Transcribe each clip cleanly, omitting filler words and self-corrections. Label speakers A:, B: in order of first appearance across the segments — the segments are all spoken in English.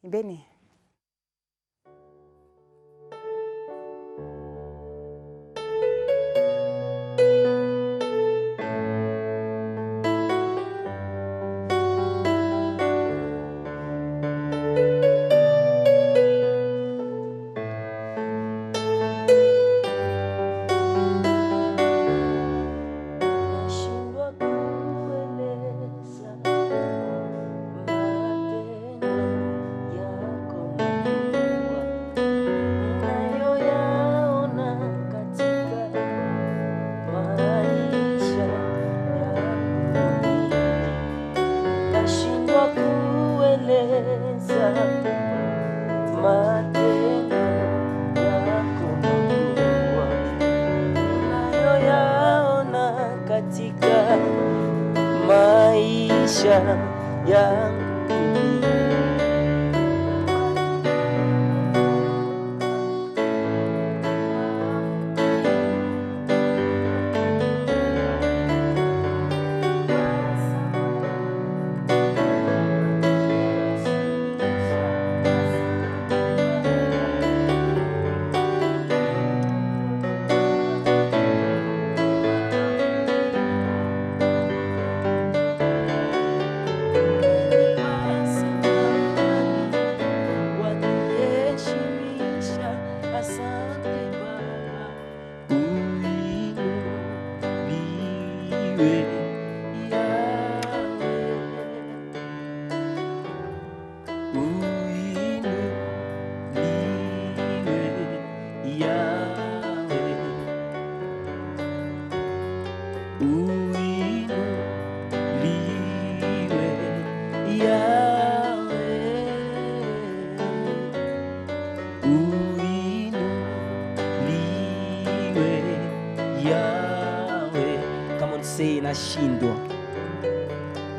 A: Imbeni.
B: Maisha yangu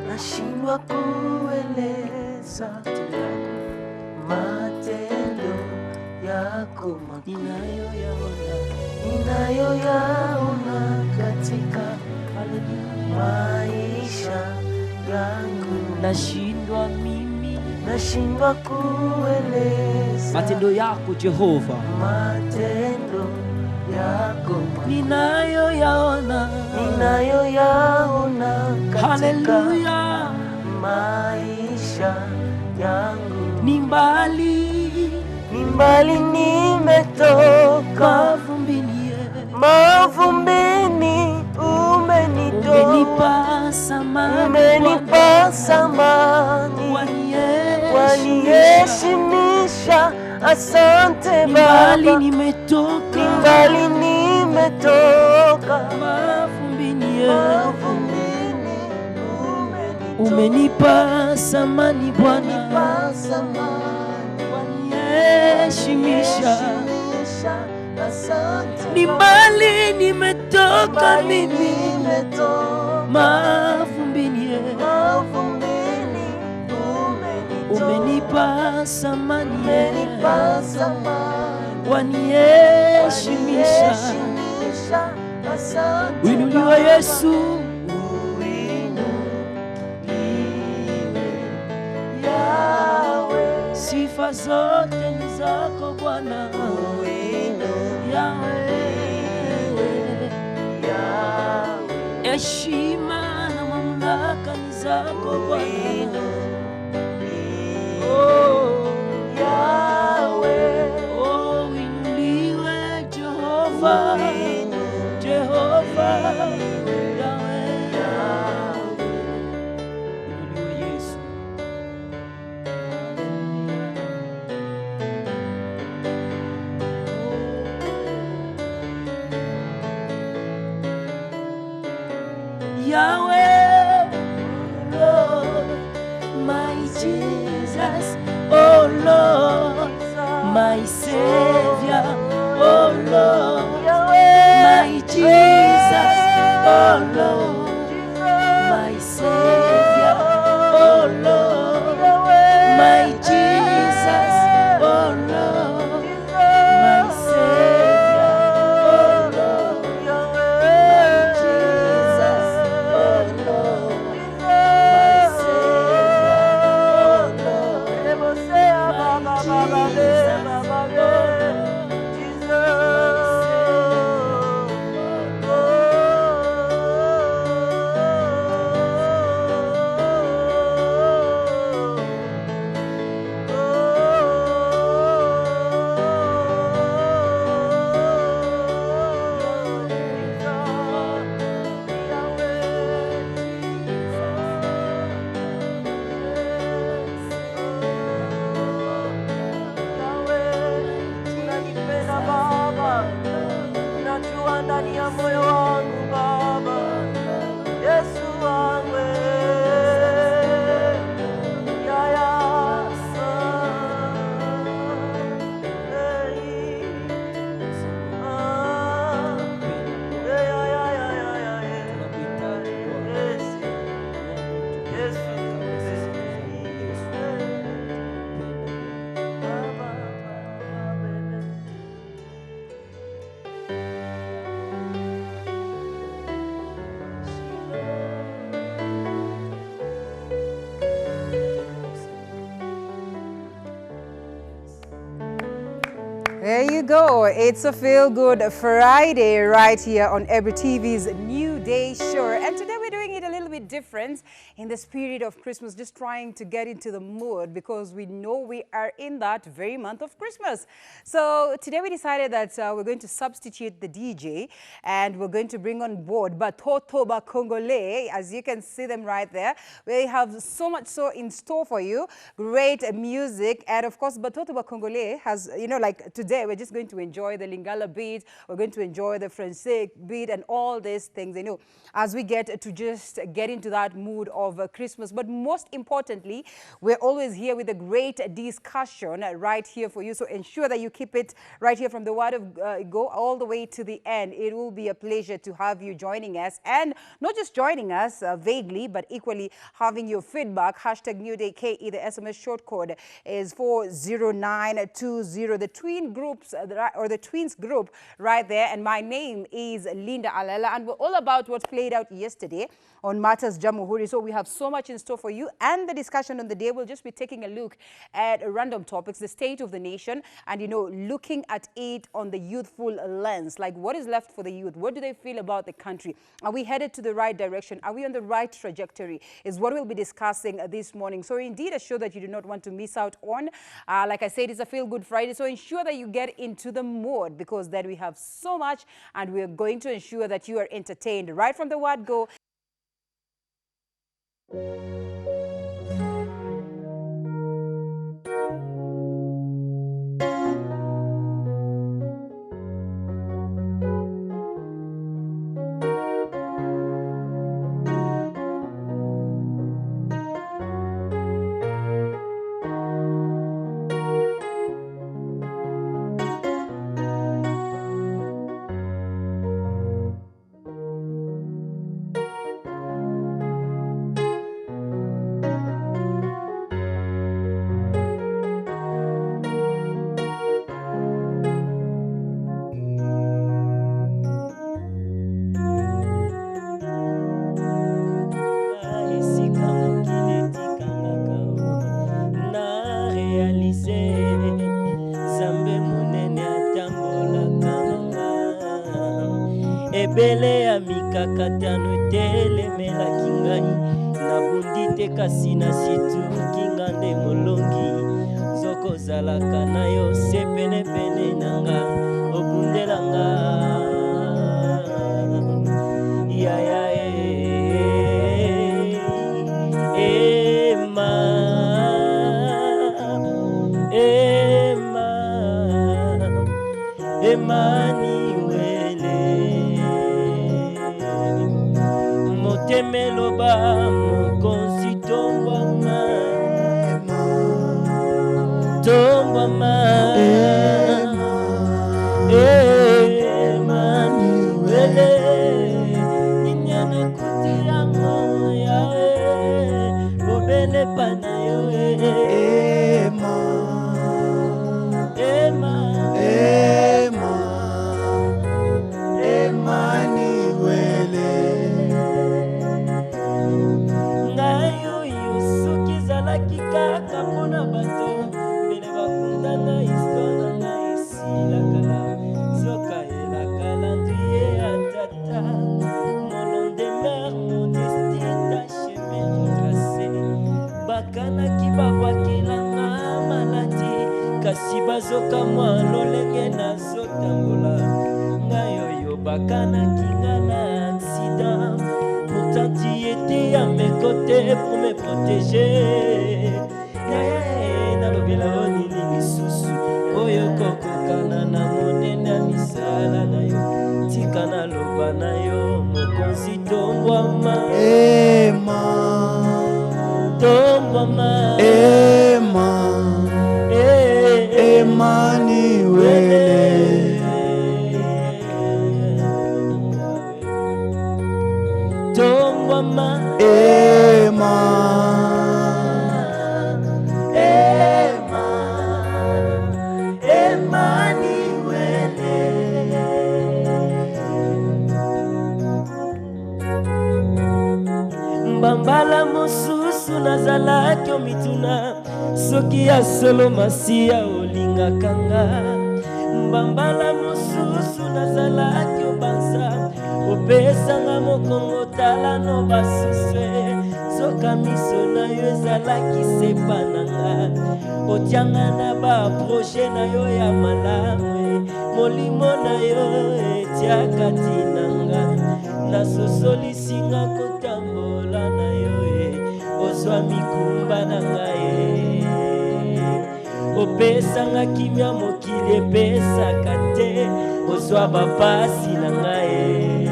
B: nashindwa kueleza matendo yako ninayoyaona katika maisha yangu. Nashindwa kueleza
C: matendo yako Jehova,
B: matendo yako
C: ninayoyaona
B: katika maisha yangu.
C: Ni mbali
B: nimetoka mavumbini,
C: umenipa samani,
B: waniheshimisha. Asante Baba, ni mbali nimetoka
C: mavumbini, umenipa samani Bwana, waniheshimisha. Ni mbali nimetoka mimi mavumbini, umenipa samani, waniheshimisha. Uinuliwe Yesu, sifa zote ni zako Bwana. Heshima na mamlaka ni zako Bwana. Uinuliwe Jehova, uinuliwe Yesu. Yahweh, Lord, my Jesus, oh Lord, my Savior, oh Lord, my Jesus, oh Lord, my Savior, oh Lord, my Jesus, oh Lord, my Savior, oh Lord, my Jesus, oh Lord, my Savior, oh Lord, my
B: moyo wangu Baba, Yesu wangu, ya ya
A: There you go. It's a feel-good Friday right here on Ebri TV's New Day Show. And today we're doing it a little bit different in the spirit of Christmas, just trying to get into the mood because we know we are in that very month of Christmas. So today we decided that we're going to substitute the DJ and we're going to bring on board Batoto ba Congolais. As you can see them right there. We have so much in store for you. Great music. And of course, Batoto ba Congolais has, you know, like today we're just going to enjoy the Lingala beat. We're going to enjoy the Francais beat and all these things, you know, as we get to just get into that mood of Christmas. But most importantly, we're always here with a great discussion right here for you. So ensure that you keep it right here from the word of go all the way to the end. It will be a pleasure to have you joining us, and not just joining us vaguely, but equally having your feedback. Hashtag New Day KE. The SMS short code is 40920. The twin groups or the twins group right there. And my name is Linda Alela, and we're all about what played out yesterday on Matters Jamhuri. So we have so much in store for you, and the discussion on the day will just be taking a look at random topics, the state of the nation, and, you know, looking at it on the youthful lens. Like, what is left for the youth? What do they feel about the country? Are we headed to the right direction? Are we on the right trajectory? Is what we'll be discussing this morning. So indeed, a show that you do not want to miss out on. Like I said, it's a Feel Good Friday. So ensure that you get into the mood, because then we have so much, and we're going to ensure that you are entertained right from the word go.
B: ebele ya mikakatano telemela kingai nabundi te kasi na situ kinga nde molongi zoko zalaka na yo sepene pene nanga obundelanga ya ya Meloba mokonzi tombama Emmanuel ninyana kuti yango yawe bobele pana yo kasi bazoka mwa lolenge na zotambola ngayo yo bakana kinga na accident pourtant tu étais à mes côtés pour me protéger na lobela onini lisusu oyo kokokana na monene ya misala na yo tika na loba mokonzi tombwama
D: Ema,
B: tombwama
D: Emmanuel.
B: tombwama mbambala mosusu nazalaki omituna soki ya solo masiya olingaka nga mbambala mosusu nazalaki obanza opesanga mokongo tala no basuswe soka miso na yo ezalaki sepa na nga otianga na baproje na yo ya malamu molimo na yo etiaka tina nga nasosolisinga kotambola na yo ozwa mikumba na ngai opesanga kimia mokili epesaka te ozwa bapasi na ngai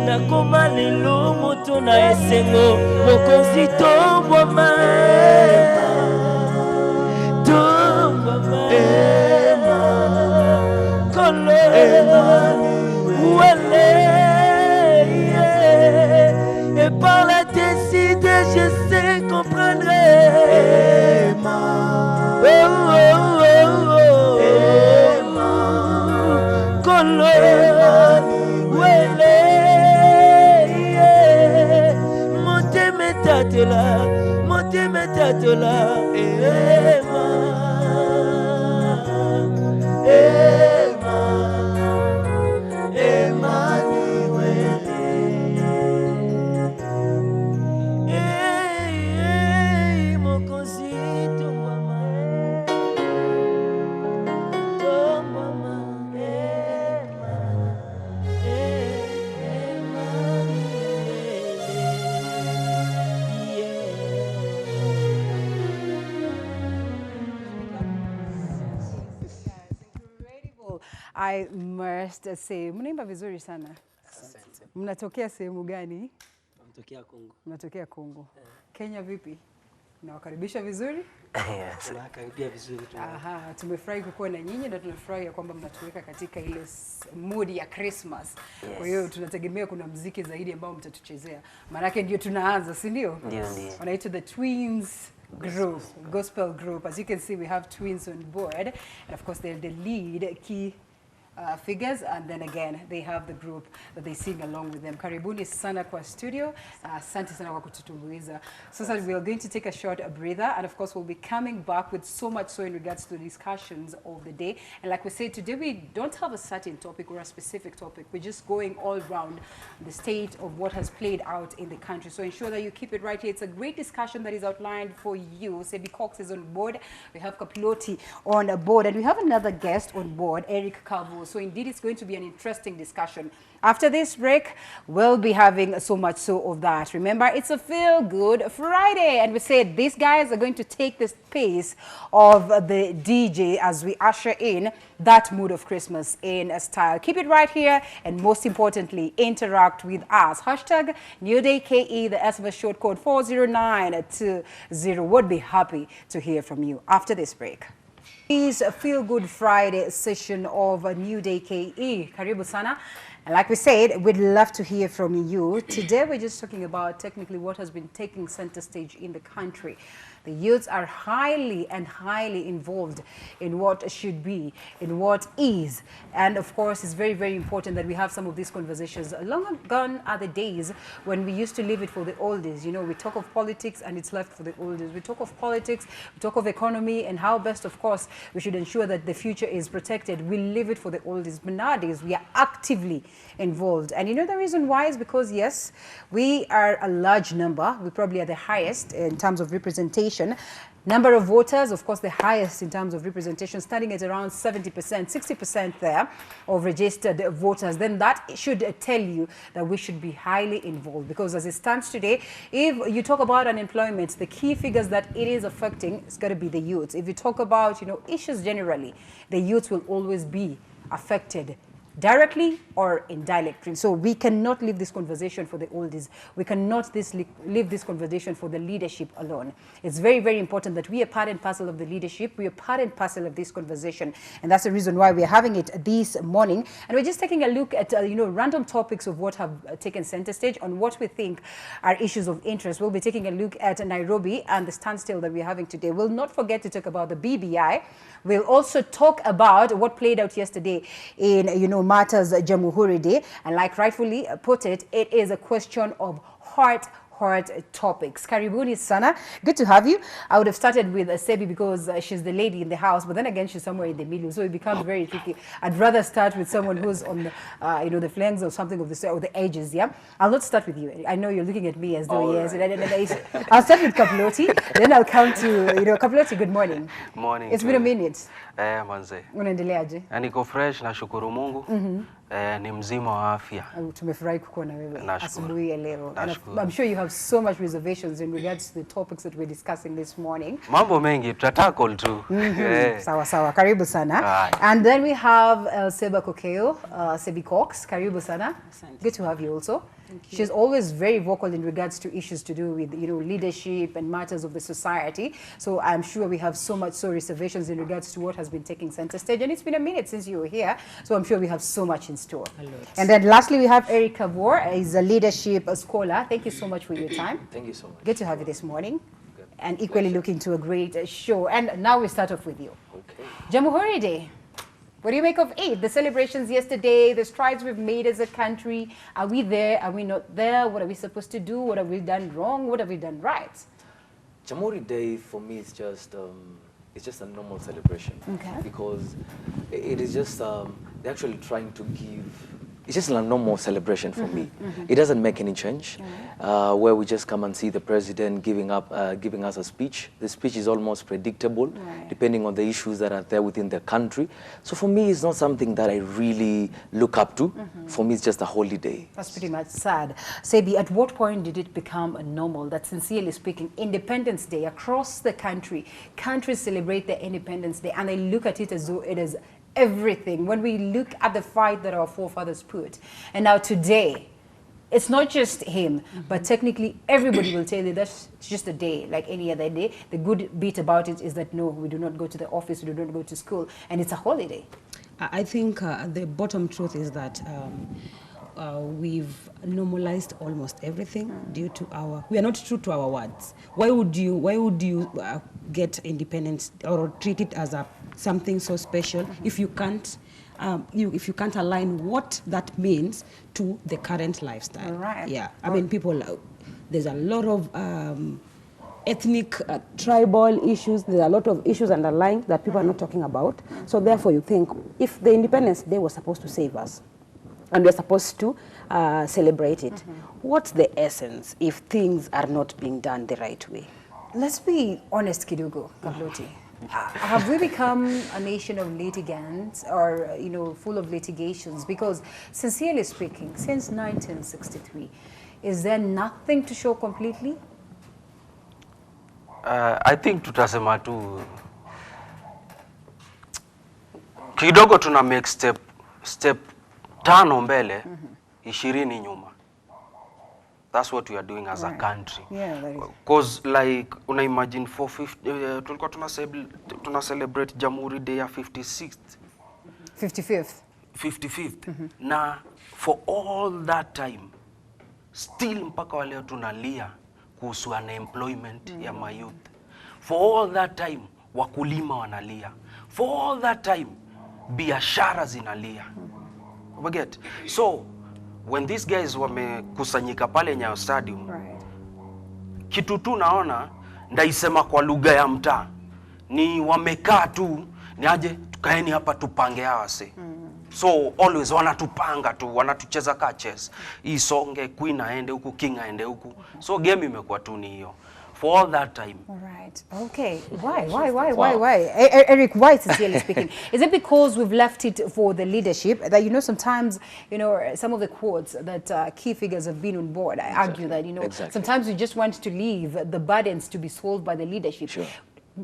B: nakoma lelo moto na esengo mokonzi tombwama kolo wele et par la décide je sais comprendre kolo wele motema tatola
A: I must say, mnaimba vizuri sana. Mnatokea sehemu gani?
B: Mtokea Kongo.
A: Mnatokea Kongo. Kenya vipi? Nawakaribisha vizuri?
B: Tunakaribia vizuri.
A: Aha, tumefurahi kukuwa na nyinyi na tunafurahi ya kwamba mnatuweka katika ile mood ya Christmas. Kwa hiyo tunategemea kuna muziki zaidi ambao mtatuchezea. Maanake ndio tunaanza, si ndio?
E: Ndio.
A: Wanaitwa the Twins group, gospel group. As you can see, we have twins on board, and of course they're the lead key figures, and then again they have the group that they sing along with them. Karibuni sana kwa studio. Asante sana kwa kututumbuiza. So we are going to take a short breather, and of course we'll be coming back with so much so in regards to the discussions of the day. And like we said, today we don't have a certain topic or a specific topic. We're just going all around the state of what has played out in the country. So ensure that you keep it right here. It's a great discussion that is outlined for you. Sebi Cox is on board. We have Kapiloti on board, and we have another guest on board, Eric Kavu. So indeed, it's going to be an interesting discussion. After this break, we'll be having so much so of that. Remember, it's a feel-good Friday, and we said these guys are going to take the pace of the DJ as we usher in that mood of Christmas in style. Keep it right here, and most importantly, interact with us. Hashtag NewDayKE, the SMS short code 40920. Would be happy to hear from you after this break. It's a Feel Good Friday session of a New Day KE. Karibu sana. And like we said, we'd love to hear from you. Today we're just talking about technically what has been taking center stage in the country. The youths are highly involved in what should be, in what is. And of course, it's very, very important that we have some of these conversations. Long gone are the days when we used to leave it for the oldies. You know, we talk of politics and it's left for the oldies. We talk of politics, we talk of economy and how best, of course, we should ensure that the future is protected. We leave it for the oldies. But nowadays, we are actively involved. And you know the reason why is because, yes, we are a large number. We probably are the highest in terms of representation. Number of voters, of course, the highest in terms of representation, starting at around 70%, 60% there of registered voters. Then that should tell you that we should be highly involved, because as it stands today, if you talk about unemployment, the key figures that it is affecting is going to be the youth. If you talk about, you know, issues generally, the youth will always be affected directly or indirectly. So we cannot leave this conversation for the oldies. We cannot leave this conversation for the leadership alone. It's very, very important that we are part and parcel of the leadership. We are part and parcel of this conversation. And that's the reason why we're having it this morning. And we're just taking a look at, random topics of what have taken center stage on what we think are issues of interest. We'll be taking a look at Nairobi and the standstill that we're having today. We'll not forget to talk about the BBI. We'll also talk about what played out yesterday in, matters Jamhuri Day. And like rightfully put it, it is a question of hard topics. Karibuni sana. Good to have you. I would have started with Sebi because she's the lady in the house, but then again, she's somewhere in the middle, so it becomes very tricky. I'd rather start with someone who's on the, the flanks or something of the or the edges, yeah? I'll not start with you. I know you're looking at me as though, yes. Right. I'll start with Kaploti, then I'll come to, Kaploti, good morning.
E: Morning.
A: It's been a minute.
E: Manze.
A: Unaendeleaje?
E: Niko fresh, nashukuru Mungu. Ni mzima wa afya.
A: Tumefurahi kukuona wewe asubuhi ya leo.
E: I'm
A: sure you have so much reservations in regards to the topics that we're discussing this morning.
E: Mambo mengi tutatackle tu.
A: Sawa sawa, karibu sana. And then we have Seba Kokeo, Sebi Cox, karibu sana. Good to have you also. She's always very vocal in regards to issues to do with, leadership and matters of the society. So I'm sure we have so reservations in regards to what has been taking center stage. And it's been a minute since you were here. So I'm sure we have so much in store. And then lastly, we have Eric Kavor. He's a leadership scholar. Thank you so much for your time.
F: Thank you so much.
A: Good to have you this morning. And equally looking to a great show. And now we start off with you.
F: Okay.
A: Jamhuri Day. What do you make of it? The celebrations yesterday, the strides we've made as a country. Are we there? Are we not there? What are we supposed to do? What have we done wrong? What have we done right?
F: Jamhuri Day for me is just a normal celebration.
A: Okay.
F: Because it is just they're actually trying to give. It's just a normal celebration for me. It doesn't make any change. Where we just come and see the president giving us a speech. The speech is almost predictable, depending on the issues that are there within the country. So for me, it's not something that I really look up to. For me, it's just a holiday.
A: That's pretty much sad. Sebi, at what point did it become normal that, sincerely speaking, Independence Day across the country, countries celebrate their Independence Day and they look at it as though it is everything? When we look at the fight that our forefathers put, and now today, it's not just him, but technically everybody will tell you that's just a day like any other day. The good bit about it is that no, we do not go to the office, we do not go to school, and it's a holiday.
G: I think the bottom truth is that we've normalized almost everything due to we are not true to our words. Why would you get independence or treat it as something so special if you can't align what that means to the current lifestyle?
A: Right.
G: Yeah, I mean, there's a lot of ethnic, tribal issues. There are a lot of issues underlying that people are not talking about. So therefore, you think if the Independence Day was supposed to save us, and we're supposed to celebrate it, what's the essence if things are not being done the right way?
A: Let's be honest, Kidugo, Kaploti. Have we become a nation of litigants or, full of litigations? Because sincerely speaking, since 1963, is there nothing to show completely?
E: I think tutasema tu kidogo tuna make step 5 mbele, 20 nyuma. That's what we are doing as a country.
A: Yeah, that is.
E: Because like una imagine 450 tulikuwa tuna celebrate Jamhuri Day ya 55th. Na for all that time still mpaka wa leo tunalia kuhusu unemployment ya mayouth. For all that time wakulima wanalia. For all that time biashara zinalia. Forget. So when these guys wamekusanyika pale Nyayo Stadium, kitu tu naona ndaisema kwa lugha ya mtaa ni wamekaa tu ni aje tukaeni hapa tupange hawase. So always wanatupanga tu, wanatucheza ka chess. Isonge Queen aende huku, King aende huku. So game imekuwa tu ni hiyo. For all that time.
A: All right. Okay. Why? Eric, why, sincerely speaking? Is it because we've left it for the leadership that, sometimes, some of the quotes that key figures have been on board, I argue that, sometimes we just want to leave the burdens to be solved by the leadership.
F: Sure.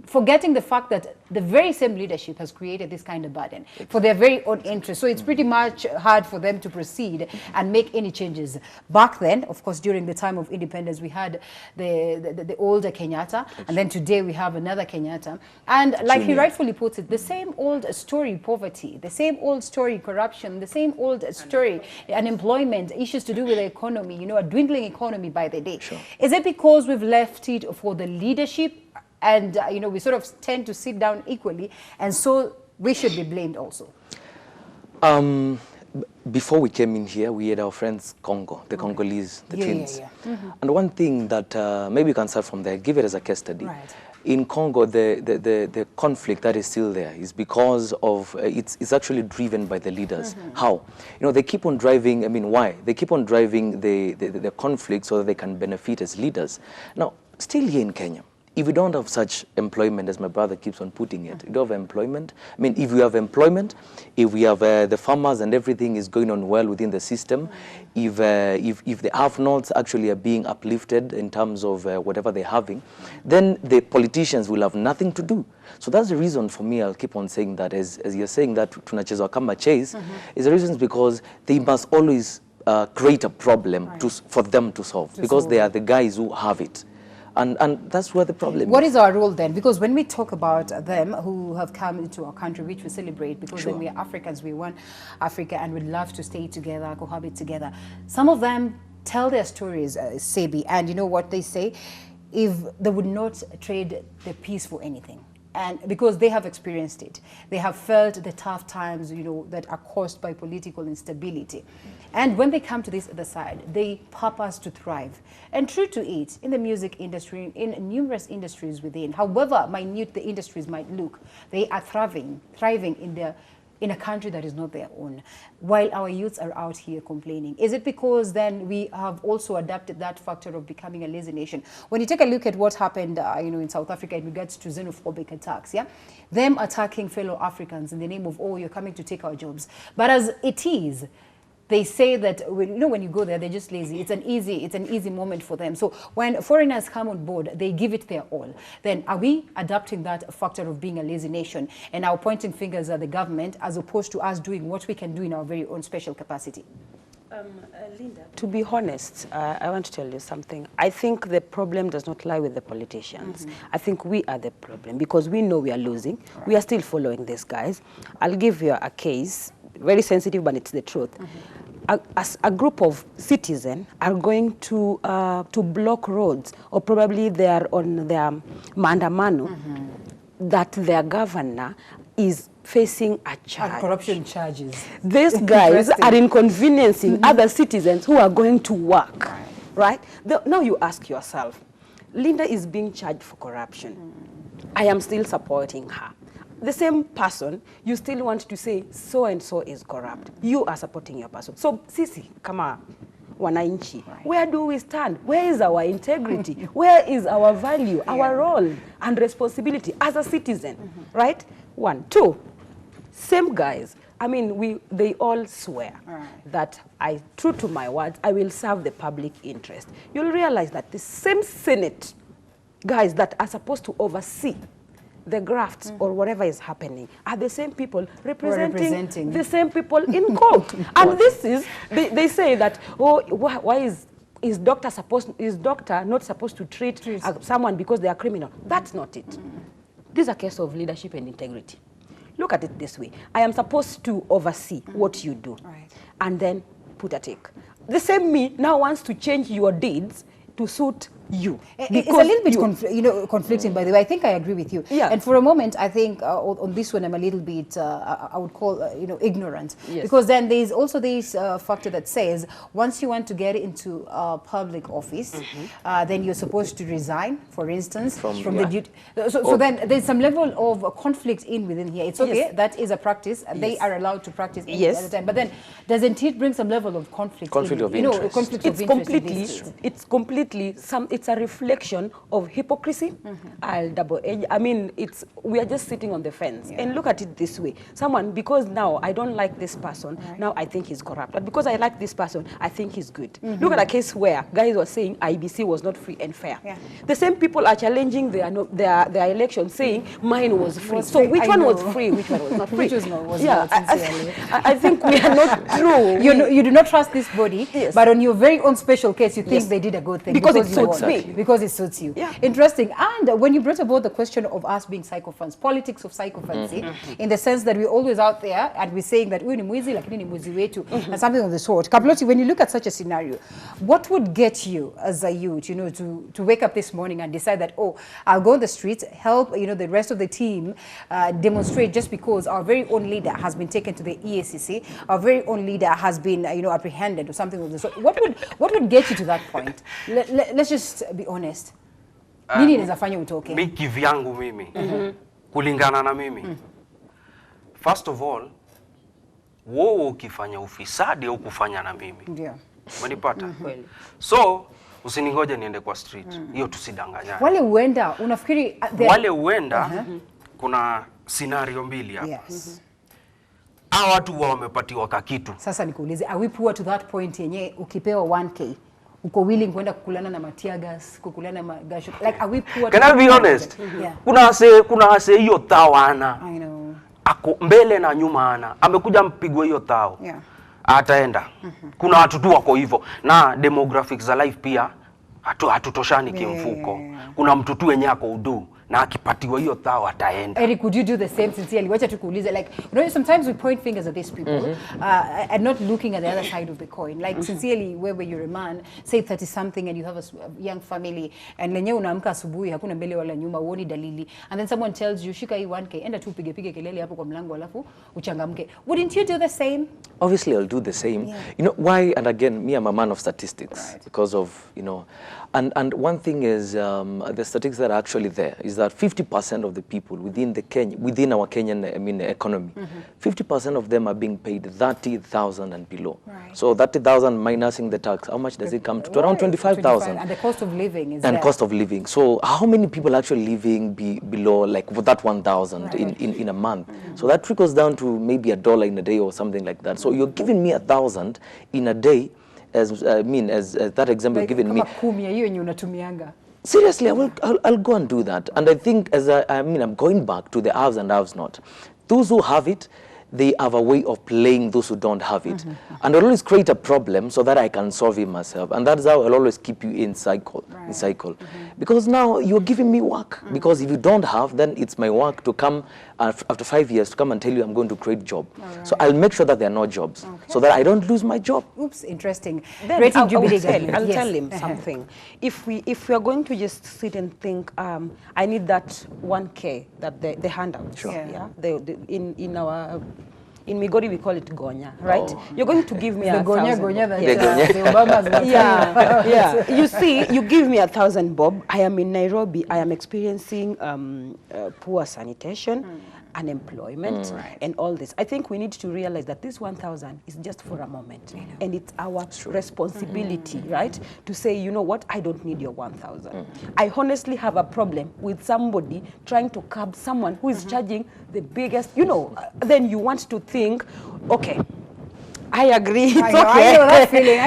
A: forgetting the fact that the very same leadership has created this kind of burden for their very own interest. So it's pretty much hard for them to proceed and make any changes. Back then, of course, during the time of independence, we had the older Kenyatta, and then today we have another Kenyatta. And like he rightfully puts it, the same old story, poverty, the same old story, corruption, the same old story, unemployment, issues to do with the economy, you know, a dwindling economy by the day.
F: Sure.
A: Is it because we've left it for the leadership and, you know, we sort of tend to sit down equally, and so we should be blamed also?
F: Before we came in here, we had our friends Congo, the Congolese, the twins. And one thing that maybe you can start from there, give it as a case study.
A: Right.
F: In Congo, the conflict that is still there is because of, it's actually driven by the leaders. How? You know, they keep on driving, I mean, why? They keep on driving the conflict so that they can benefit as leaders. Now, still here in Kenya, if we don't have such employment, as my brother keeps on putting it, we don't have employment. I mean, if we have employment, if we have the farmers and everything is going on well within the system, if the have-nots actually are being uplifted in terms of whatever they're having, then the politicians will have nothing to do. So that's the reason for me, I'll keep on saying that, as you're saying that tunachezwa kama chase, is the reason because they must always create a problem for them to solve, because they are the guys who have it. And that's where the problem
A: What
F: is.
A: is our role then? Because when we talk about them who have come into our country, which we celebrate, because when we are Africans, we want Africa and we'd love to stay together, cohabit together. Some of them tell their stories, Sebi, and you know what they say? If they would not trade the peace for anything. And because they have experienced it, they have felt the tough times, you know, that are caused by political instability. And when they come to this other side, they purpose to thrive. And true to it, in the music industry, in numerous industries within, however minute the industries might look, they are thriving in a country that is not their own, while our youths are out here complaining. Is it because then we have also adapted that factor of becoming a lazy nation? When you take a look at what happened you know, in South Africa in regards to xenophobic attacks, them attacking fellow Africans in the name of, oh, you're coming to take our jobs. But as it is, they say that when you go there, they're just lazy. It's an easy moment for them. So when foreigners come on board, they give it their all. Then are we adapting that factor of being a lazy nation and now pointing fingers at the government as opposed to us doing what we can do in our very own special capacity?
G: Linda, to be honest, I want to tell you something. I think the problem does not lie with the politicians. I think we are the problem because we know we are losing. We are still following these guys. I'll give you a case, very sensitive, but it's the truth. As a group of citizens are going to block roads, or probably they are on their maandamano, that their governor is facing a charge.
A: Corruption charges.
G: These guys are inconveniencing other citizens who are going to work, right? Now you ask yourself, Linda is being charged for corruption. I am still supporting her. The same person, you still want to say so-and-so is corrupt. You are supporting your person. So, sisi, kama wananchi, where do we stand? Where is our integrity? Where is our value, our role and responsibility as a citizen, right? 1, 2, same guys. I mean, they all swear that true to my words, I will serve the public interest. You'll realize that the same Senate guys that are supposed to oversee the grafts or whatever is happening are the same people representing the same people in court. And this is, they say that, oh, why is doctor not supposed to treat someone because they are criminal? That's not it. This is a case of leadership and integrity. Look at it this way. I am supposed to oversee what you do and then put a tick. The same me now wants to change your deeds to suit you.
A: It's a little bit conflicting, by the way. I think I agree with you.
G: Yeah.
A: And for a moment, I think on this one, I'm a little bit, I would call, ignorant. Yes. Because then there's also this factor that says, once you want to get into public office, then you're supposed to resign, for instance, from the duty. So then there's some level of conflict within here. It's okay, that is a practice, and they are allowed to practice any other time. But then, doesn't it bring some level of conflict?
F: Conflict of interest.
A: Conflict of interest.
G: It's completely it's a reflection of hypocrisy. I'll double edge. I mean, we are just sitting on the fence. And look at it this way. Someone, because now I don't like this person, now I think he's corrupt. But because I like this person, I think he's good. Look at a case where guys were saying IBC was not free and fair. The same people are challenging their election, saying mine was free. So which one was free, which one was not free?
A: Which was not, sincerely.
G: I think we are not true.
A: You do not trust this body, but on your very own special case, you think they did a good thing.
G: Because it suits me.
A: Because it suits you. Interesting. And when you brought about the question of us being psychophants, politics of psychophancy, in the sense that we're always out there and we're saying that we're mwizi, lakini ni mwizi wetu, and something of the sort. Kaploti, when you look at such a scenario, what would get you as a youth, to wake up this morning and decide that, oh, I'll go on the streets, help, the rest of the team demonstrate just because our very own leader has been taken to the EACC, our very own leader has been, apprehended or something of the sort. What would get you to that point? Let's just be honest. Nini inaweza fanya utoke?
E: Mimi kivyangu mimi. Kulingana na mimi. First of all, wewe ukifanya ufisadi au kufanya na mimi.
A: Ndio.
E: Umenipata? So, usiningoje niende kwa street. Hiyo tusidanganyane.
A: Wale uenda, unafikiri
E: wale uenda kuna scenario mbili hapa.
A: Yes.
E: Hao watu wamepatiwa kakitu.
A: Sasa nikuulize, are we poor to that point yenye ukipewa 1K uko willing kwenda kukulana na matiagas, kukulana na magasho? Like, are we poor?
E: Can I be honest? Kuna wase hiyo tawana.
A: I know.
E: Ako mbele na nyuma ana. Amekuja mpigwe hiyo tao.
A: Yeah.
E: Ataenda. Kuna watu tu wako hivyo. Na demographics za life pia hatutoshani kimfuko. Kuna mtu tu wenye ako udu na akipatiwa hiyo tao ataenda.
A: Eric, could you do the same sincerely? Wacha tukuulize, like, sometimes we point fingers at these people and not looking at the other side of the coin. Like, sincerely, where you're a man, say 30 something and you have a young family and lenye unaamka asubuhi hakuna mbele wala nyuma, uoni dalili, and then someone tells you shika hii 1K, enda tu pige kelele hapo kwa mlango alafu uchangamke. Wouldn't you do the same?
F: Obviously, I'll do the same. You know why? And again, me, I'm a man of statistics because of, and one thing is the statistics that are actually there is that 50% of the people within our Kenyan economy, 50% of them are being paid 30,000 and below. Right. So 30,000 minusing the tax, how much does it come to? Around 25,000.
A: And the cost of living is
F: and cost of living. So how many people actually living below like that 1,000 in a month? So that trickles down to maybe $1 in a day or something like that. So you're giving me 1,000 in a day, as that example like, given me. Seriously, I'll go and do that. And I think I'm going back to the haves and haves not. Those who have it, they have a way of playing those who don't have it. And I'll always create a problem so that I can solve it myself. And that's how I'll always keep you in cycle. Because now you're giving me work. Because if you don't have, then it's my work to come after 5 years to come and tell you I'm going to create job. So I'll make sure that there are no jobs so that I don't lose my job.
A: Oops, interesting.
G: Then I'll tell him something. If we are going to just sit and think, I need that 1K that the handout.
F: Sure.
G: In Migori we call it gonya, right?
F: Oh.
G: You're going to give me
A: the
G: 1,000.
A: gonya that
F: the
A: Obamas
G: yeah. You see, you give me 1,000 bob. I am in Nairobi. I am experiencing poor sanitation, unemployment, and all this. I think we need to realize that this 1,000 is just for a moment, and it's our responsibility, right, to say, you know what, I don't need your 1,000. I honestly have a problem with somebody trying to curb someone who is charging the biggest, then you want to think, okay, I agree, it's okay.
A: I know that feeling.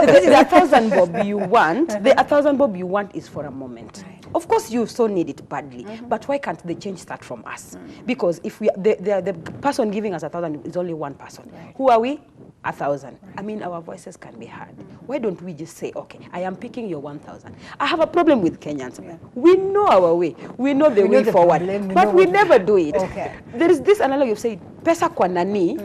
G: This is 1,000 bob you want. The 1,000 bob you want is for a moment. Of course, you so need it badly, but why can't the change start from us? Because if the person giving us 1,000 is only one person. Who are we? 1,000. I mean, our voices can be heard. Why don't we just say, okay, I am picking your 1,000. I have a problem with Kenyans. We know our way. We know the way forward, but we never do it. There is this analogy of saying, pesa kwa nani,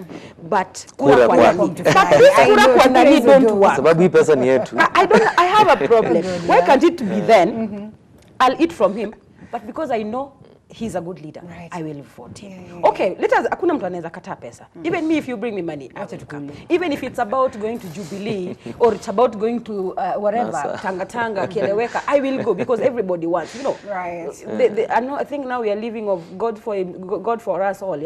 G: but kura kwa nani. But this kura kwa nani don't work.
F: Sababu pesa ni yetu.
G: I have a problem. Why can't it be then, I'll eat from him, but because I know he's a good leader, I will vote him. Okay, let us, hakuna mtu anaweza kataa pesa. Even me, if you bring me money, I will come. Even if it's about going to Jubilee, or it's about going to wherever, Tanga, Kieleweka, I will go because everybody wants, I think now we are living of God for us all,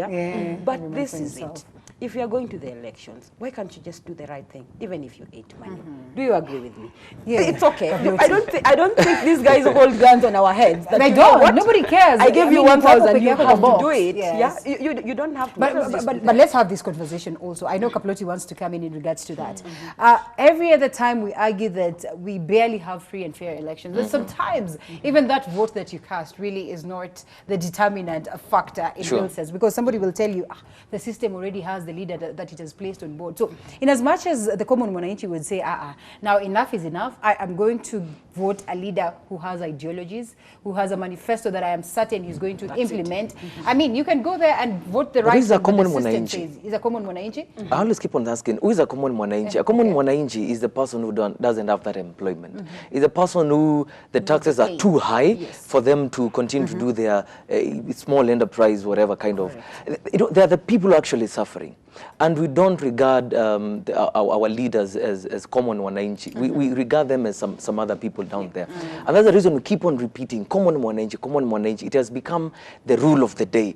G: but this is it. if you are going to the elections, why can't you just do the right thing, even if you ate money? Do you agree with me?
A: Yeah.
G: It's okay. I don't think these guys hold guns on our heads. That
A: They
G: you know
A: don't.
G: what?
A: Nobody cares.
G: I gave you
A: mean,
G: 1,000. You
A: pop up
G: have
A: a
G: to do it.
A: yes.
G: Yeah. You don't have to.
A: But let's have this conversation also. I know Kaploti wants to come in regards to that. Every other time we argue that we barely have free and fair elections. And sometimes even that vote that you cast really is not the determinant factor in real sense, because somebody will tell you the system already has the leader that it has placed on board. So in as much as the common mwananchi would say, now enough is enough, I am going to vote a leader who has ideologies, who has a manifesto that I am certain he's going to implement. I mean, you can go there and vote the right
F: Who is a
A: way, but
F: common
A: the system
F: mwananchi?
A: says, is a common mwananchi?
F: I always keep on asking, who is a common mwananchi? A common mwananchi is the person who doesn't have that employment. Is a person who the taxes are too high for them to continue to do their small enterprise, whatever kind of. They are the people who are actually suffering. And we don't regard our leaders as common mwananchi. We regard them as some other people down there. And that's the reason we keep on repeating, common mwananchi, common mwananchi. It has become the rule of the day.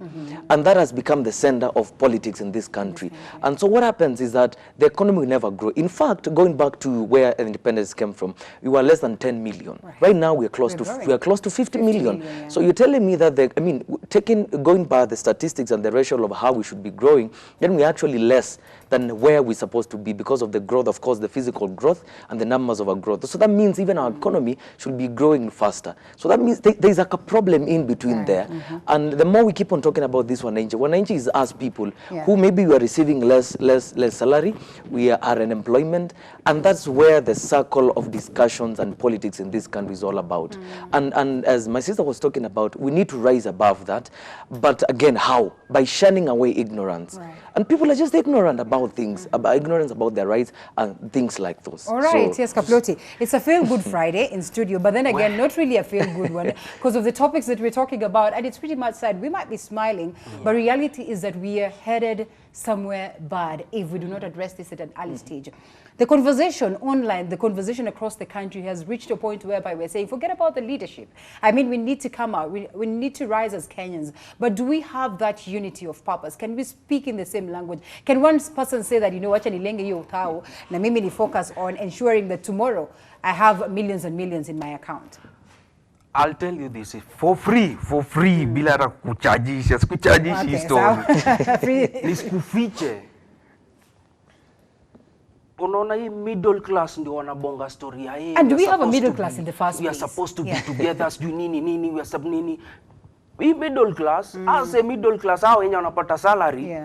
F: And that has become the center of politics in this country. And so what happens is that the economy will never grow. In fact, going back to where independence came from, we were less than 10 million. Right now we are close to 50 million. So you're telling me that going by the statistics and the ratio of how we should be growing, then we actually less than where we're supposed to be because of the growth, of course, the physical growth and the numbers of our growth. So that means even our economy should be growing faster. So that means there's like a problem in between there. And the more we keep on talking about this Wananchi is us people who maybe we are receiving less salary, we are unemployment, and that's where the circle of discussions and politics in this country is all about. And as my sister was talking about, we need to rise above that. But again, how? By shunning away ignorance. And people are just ignorant about things, ignorance about their rights and things like those.
A: All right, yes, Kaploti. It's a feel-good Friday in studio, but then again, not really a feel-good one because of the topics that we're talking about. And it's pretty much said we might be smiling, but reality is that we are headed somewhere bad if we do not address this at an early stage. The conversation online, the conversation across the country has reached a point whereby we're saying, forget about the leadership. I mean, we need to come out. We need to rise as Kenyans. But do we have that unity of purpose? Can we speak in the same language? Can one person say that, you know, wacha nilenge hiyo tao na mimi ni focus on ensuring that tomorrow I have millions and millions in my account?
E: I'll tell you this, for free, bila hata kuchajisha, sikuchajishi story. Nisikufiche. Unaona hii middle class ndio wanabonga story ya hii.
A: And do we have a middle class in the first place?
E: We are supposed to be together, sijui nini, we are sub nini. Hii middle class, as a middle class, hao wenye wanapata salary.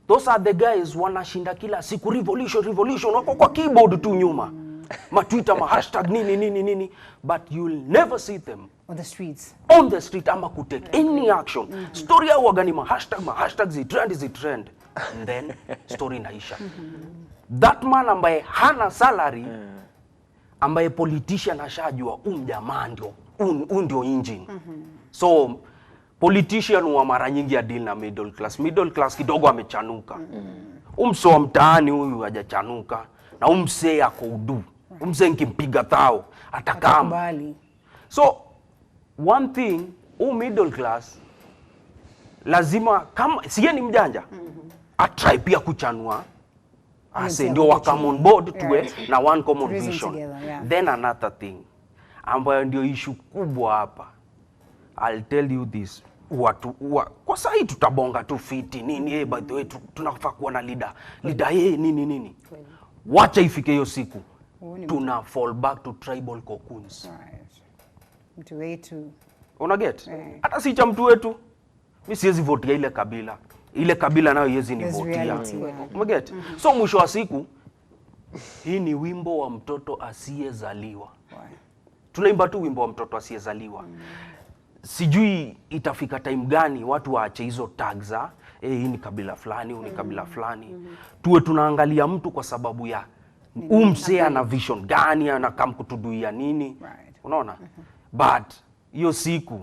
E: Those are the guys wanashinda kila siku revolution, wako kwa keyboard tu nyuma. Matwitter, hashtag nini, but you'll never see them
A: on the streets.
E: On the street ama kutake any action. Story ya wagani hashtag zi trend. And then story inaisha. That man ambaye hana salary, ambaye politician ashajua jamaa ndio engine. So politician wa mara nyingi ya deal na middle class. Middle class kidogo amechanuka. Umso wa mtaani huyu hajachanuka na umse ako udu. Umse nkimpiga thao atakama. So one thing, middle class lazima kama siye ni mjanja atry pia kuchanua ase ndio wa come on board tuwe na one common vision. Then another thing ambayo ndio issue kubwa hapa, I'll tell you this, kwa sahi tutabonga tu fiti nini, by the way tunafaa kuwa na leader nini. Wacha ifike hiyo siku tuna fall back to tribal cocoons.
A: Mtu wetu.
E: Una get? Hata si cha mtu wetu. Mimi siwezi vote ile kabila. Ile kabila nayo yezi ni vote. Una get? So mwisho wa siku hii ni wimbo wa mtoto asiyezaliwa. Tunaimba tu wimbo wa mtoto asiyezaliwa. Sijui itafika time gani watu waache hizo tags hii ni kabila fulani, hii ni kabila fulani. Tuwe tunaangalia mtu kwa sababu ya umse na vision gani, anakam kutuduia nini. Unaona? But hiyo siku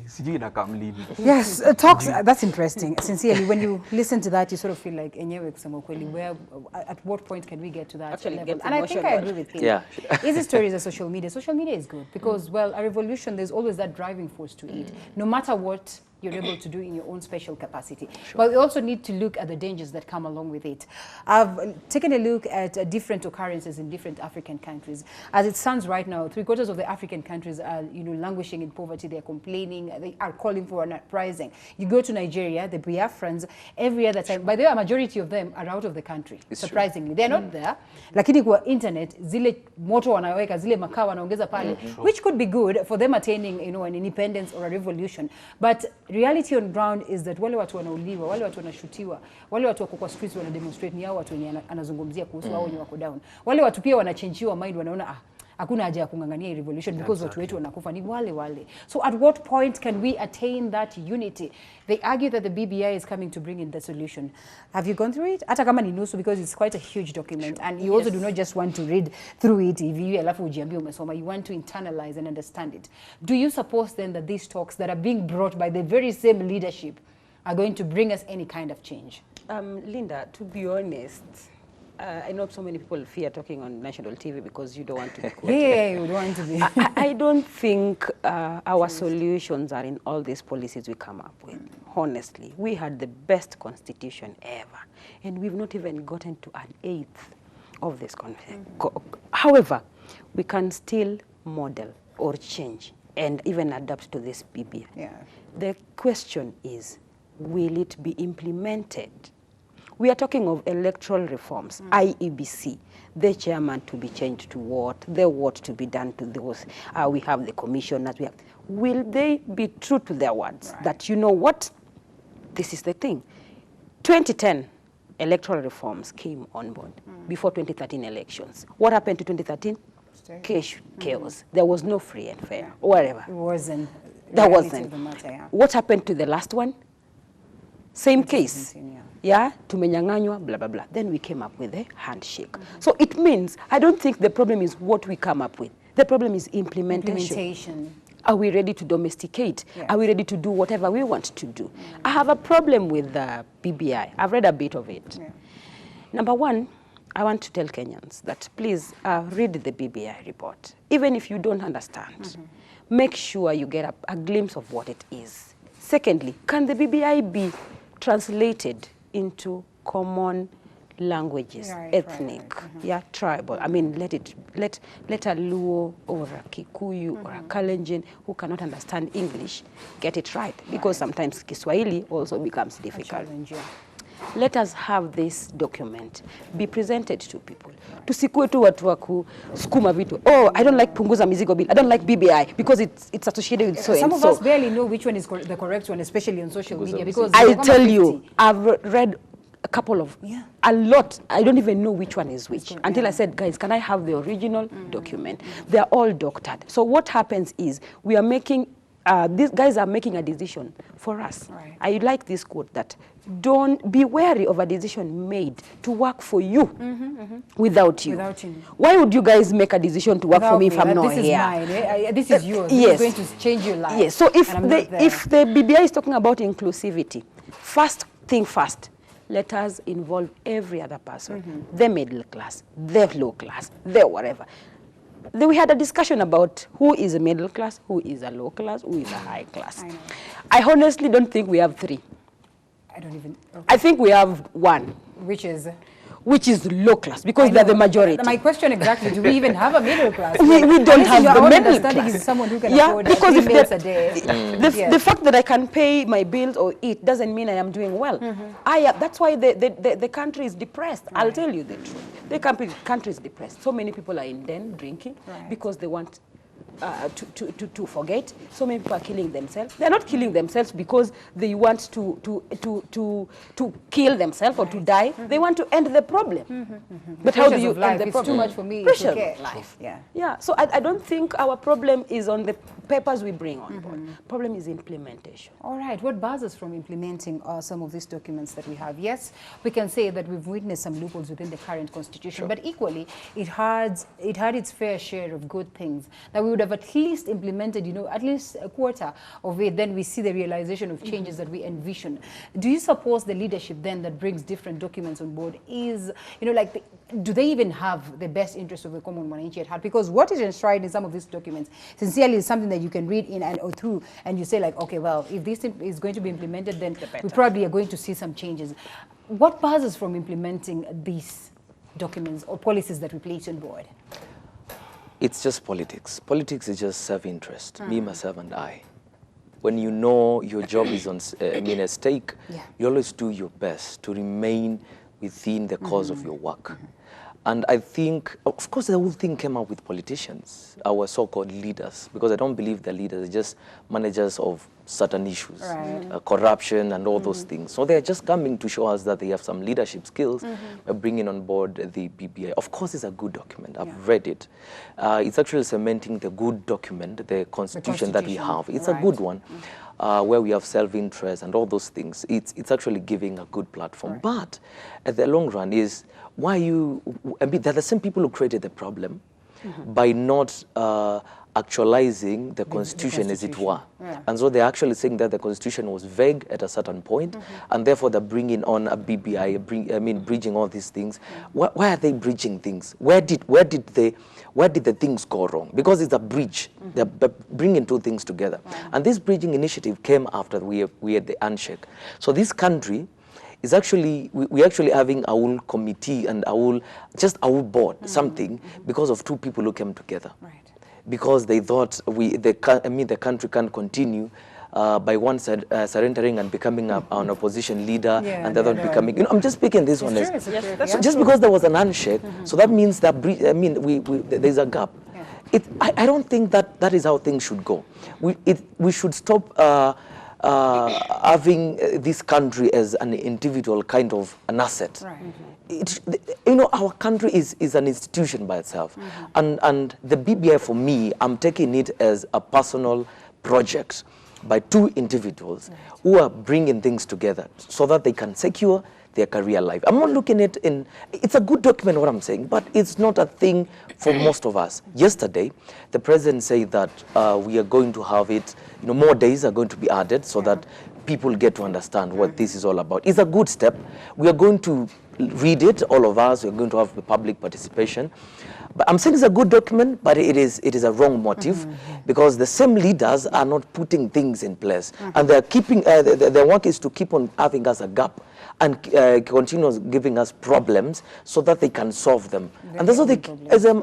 E: sijui nakamlini.
A: Yes, talks, that's interesting. Sincerely, when you listen to that, you sort of feel like, enyewe kusema kweli, where, at what point can we get to that
G: actually
A: level? And I think I agree with him.
F: Yeah.
A: Easy stories are social media. Social media is good because, well, a revolution, there's always that driving force to it. No matter what you're able to do in your own special capacity. But we also need to look at the dangers that come along with it. I've taken a look at different occurrences in different African countries. As it stands right now, 3/4 of the African countries are, languishing in poverty. They're complaining. They are calling for an uprising. You go to Nigeria, the Biafrans, every other time. By the way, a majority of them are out of the country. Surprisingly, they're not there. Lakini kwa internet, zile moto wanaweka, zile makaa wanaongeza pale, which could be good for them attaining, an independence or a revolution. But reality on ground is that wale watu wanauliwa, wale watu wanashutiwa, wale watu wako kwa streets wana demonstrate, ni hao watu wenye anazungumzia kuhusu wao wenye wako down. Wale watu pia wanachangiwa mind, wanaona hakuna haja ya kungangania revolution because watu wetu wanakufa ni wale. So at what point can we attain that unity? They argue that the BBI is coming to bring in the solution. Have you gone through it? Hata kama ni nusu, because it's quite a huge document, and you also do not just want to read through it hivi alafu ujiambie umesoma. You want to internalize and understand it. Do you suppose then that these talks that are being brought by the very same leadership are going to bring us any kind of change?
G: Linda, to be honest, I know so many people fear talking on national TV because you don't want to be quoted.
A: Yeah, you don't want to be.
G: I don't think our solutions are in all these policies we come up with. Honestly, we had the best constitution ever, and we've not even gotten to an 1/8 of this constitution. However, we can still model or change and even adapt to this BBI.
A: Yeah.
G: The question is, will it be implemented? We are talking of electoral reforms, IEBC, the chairman to be changed to what, the what to be done to those. We have the commissioners. Will they be true to their words? Right. That you know what? This is the thing. 2010 electoral reforms came on board before 2013 elections. What happened to 2013? Chaos. There was no free and fair, whatever.
A: It wasn't.
G: There wasn't.
A: Matter, yeah.
G: What happened to the last one? Same case. Yeah, tumenyang'anywa, blah, blah, blah. Then we came up with a handshake. So it means, I don't think the problem is what we come up with. The problem is implementation. Are we ready to domesticate? Yes. Are we ready to do whatever we want to do? I have a problem with the BBI. I've read a bit of it. Yeah. Number one, I want to tell Kenyans that please read the BBI report. Even if you don't understand, make sure you get a glimpse of what it is. Secondly, can the BBI be translated into common languages, ethnic, tribal? I mean, let a Luo or a Kikuyu or a Kalenjin who cannot understand English get it right, because sometimes Kiswahili also becomes difficult. Let us have this document be presented to people. Tusikue tu watu wa kusukuma vitu. Oh, I don't like punguza mizigo bill. I don't like BBI because it's associated with so and so.
A: Some of us barely know which one is the correct one, especially on social media. Because
G: I tell you, I've read a couple of, a lot. I don't even know which one is which. Until I said, guys, can I have the original document? They're all doctored. So what happens is we are making, these guys are making a decision for us. Right. I like this quote that, don't be wary of a decision made to work for you without you. Why would you guys make a decision to work for me if I'm not here?
A: This is mine. This is yours. Yes. This is going to change your life.
G: Yes. So if the BBI is talking about inclusivity, first thing first, let us involve every other person, the middle class, the low class, the whatever. Then we had a discussion about who is a middle class, who is a low class, who is a high class. I honestly don't think we have three.
A: I don't even. Okay.
G: I think we have one.
A: Which is
G: low class, because they're the majority.
A: My question exactly, do we even have a middle class?
G: We don't have the middle class.
A: Is someone who can afford because if meals a day.
G: The fact that I can pay my bills or eat doesn't mean I am doing well. That's why the country is depressed. I'll tell you the truth. The country is depressed. So many people are in den drinking because they want to forget. So many people are killing themselves. They're not killing themselves because they want to kill themselves or to die. They want to end the problem. But how do you end the problem?
A: It's too much for me.
G: Pressure
A: of
G: life. Yeah. So I don't think our problem is on the papers we bring on board. Problem is implementation.
A: All right. What bars us from implementing some of these documents that we have? Yes, we can say that we've witnessed some loopholes within the current constitution, but equally, it had its fair share of good things that we would have have at least implemented, at least a quarter of it, then we see the realization of changes that we envision. Do you suppose the leadership then that brings different documents on board is, do they even have the best interest of the common mwananchi at heart? Because what is enshrined in some of these documents, sincerely, is something that you can read in and or through, and you say like, okay, well, if this is going to be implemented, then we probably are going to see some changes. What bars us from implementing these documents or policies that we place on board?
F: It's just politics. Politics is just self-interest, me, myself, and I. When you know your job is on, at stake, you always do your best to remain within the cause of your work. And I think, of course, the whole thing came up with politicians, our so-called leaders, because I don't believe they're leaders, they're just managers of certain issues, corruption and all those things. So they're just coming to show us that they have some leadership skills by bringing on board the BBI. Of course, it's a good document. I've read it. It's actually cementing the good document, the constitution that we have. It's a good one. Where we have self-interest and all those things. It's actually giving a good platform. But at the long run is, why they're the same people who created the problem by not actualizing the constitution as it were. And so they're actually saying that the constitution was vague at a certain point, and therefore they're bringing on a BBI, bridging all these things. Why are they bridging things? Where did the things go wrong? Because it's a bridge. They're bringing two things together. And this bridging initiative came after we had the handshake. So this country is actually, we're actually having our own committee and our own board, something, because of two people who came together. Because they thought the country can't continue by one surrendering and becoming an opposition leader, and the other becoming, I'm just speaking this one. So just because there was an handshake, so that means that, there's a gap. I don't think that is how things should go. We should stop having this country as an individual kind of an asset. Our country is an institution by itself. And the BBI, for me, I'm taking it as a personal project by two individuals who are bringing things together so that they can secure their career life. I'm not looking at it's a good document, what I'm saying, but it's not a thing for most of us. Yesterday, the president said that we are going to have it, more days are going to be added so that people get to understand what this is all about. It's a good step. We are going to read it, all of us. We're going to have the public participation. But I'm saying it's a good document, but it is a wrong motive because the same leaders are not putting things in place. And they're keeping, their work is to keep on having us a gap and continue giving us problems so that they can solve them. And that's what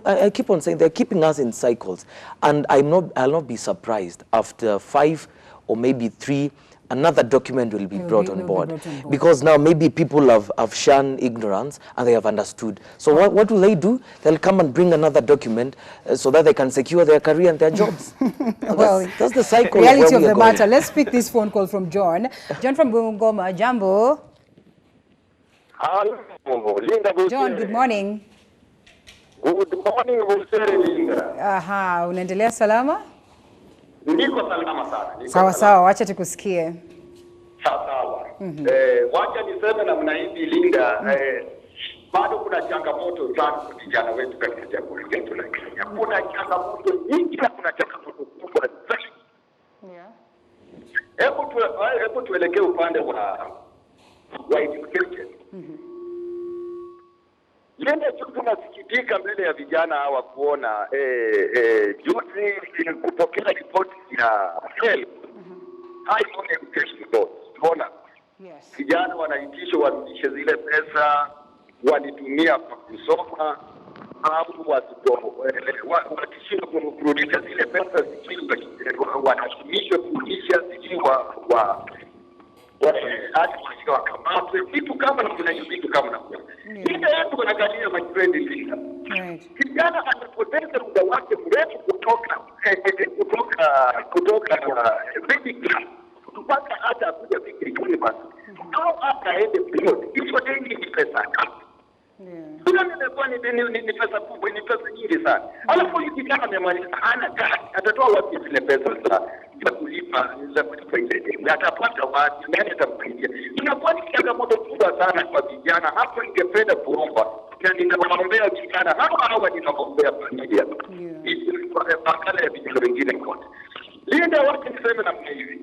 F: I keep on saying, they're keeping us in cycles. And I'll not be surprised after 5 or maybe 3, another document will be brought on board. Because now maybe people have shunned ignorance and they have understood. So what will they do? They'll come and bring another document so that they can secure their career and their jobs.
A: Well,
F: that's the cycle.
A: Reality of the matter. Let's pick this phone call from John. John from Bungoma. Jambo.
H: Hello, Linda Busere.
A: John, good morning.
H: Good morning, Busere, Linda.
A: Aha, unaendelea salama?
H: Niko salama sana.
A: Sawa sawa, wacha tukusikie.
H: Sawa. Wacha niseme namna hivi Linda, bado kuna changamoto sana kwa vijana wetu katika jamhuri yetu la Kenya. Kuna changamoto nyingi na kuna changamoto kubwa zaidi. Hebu tuelekee upande wa education. Linda, tunasikitika mbele ya vijana hawa kuona juzi kutokea ripoti ya HELB, High Education Board. Tunaona vijana wanaitishwa warudishe zile pesa walitumia kwa kusoma au watishwe kurudisha zile pesa zikiwa wanashimishwa kurudisha zikiwa hata wakamatwe, vitu kama hiyo, vitu kama na Linda, yetu wanaangalia my Linda. Kijana anapoteza muda wake mrefu kutoka basic class mpaka hata akuja fikiri kule basi. Au hata aende beyond. Hicho nini ni pesa ngapi? milioni imekuwa ni pesa kubwa, ni pesa nyingi sana. Alafu huyu kijana amemaliza hana kazi, atatoa wapi zile pesa za kulipa ile deni? Atapata wapi? Nani atamsaidia? Inakuwa ni changamoto kubwa sana kwa vijana. Hapo ningependa kuomba na ninawaombea vijana hawa ninawaombea familia bakala ya vijana wengine kote. Linda, wacha niseme namna hivi.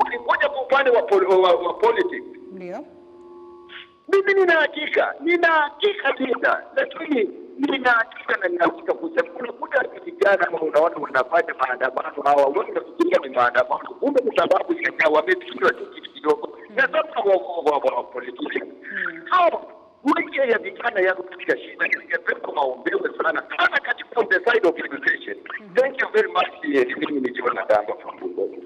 H: Ukikuja kwa upande wa politics,
A: Ndio.
H: mimi nina hakika Linda, lakini nina hakika na nina hakika kusema unakuta vijana ambao unaona wanafanya maandamano, hawa wengi nafikiria ni maandamano, kumbe ni sababu ya wamepigiwa tu kitu kidogo na sababu wa politician hao. Wengi ya vijana yako katika shida, ningependa maombewe sana hata katika the side of education. Thank you very much. Mimi ni John Adamba from Bungoma.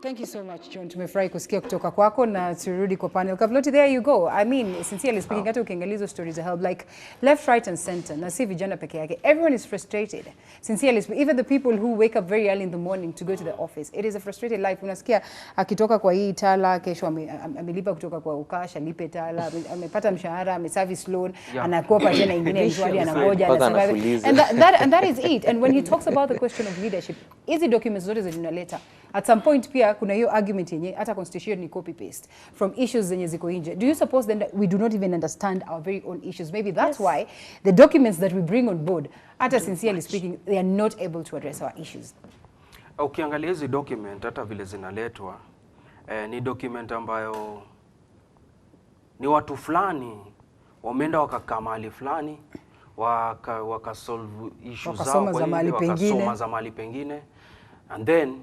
A: Thank you so much, John. Tumefurahi kusikia kutoka kwako na turudi kwa panel. Kavloti, there you go. I mean, sincerely speaking, hata ukiangalia hizo stories za help, like left, right and center, na si vijana peke yake. Everyone is frustrated. Sincerely speaking, even the people who wake up very early in the morning to go to the office. It is a frustrated life. Unasikia akitoka kwa hii tala, kesho amelipa kutoka kwa Ukash, alipe tala, amepata mshahara, ameservice loan, anakopa tena ingine mshwari, anangoja, anasurvive. And that is it. And when he talks about the question of leadership, hizi documents zote zinaleta. At some point pia kuna hiyo argument yenye hata constitution ni copy paste from issues zenye ziko nje. Do you suppose then that we do not even understand our very own issues? Maybe that's why the documents that we bring on board, hata sincerely speaking, they are not able to address our issues.
E: Ukiangalia hizi document hata vile zinaletwa ni document ambayo ni watu fulani wameenda wakakaa mahali fulani wakasolve issues zao kwa wakasoma za mahali pengine and then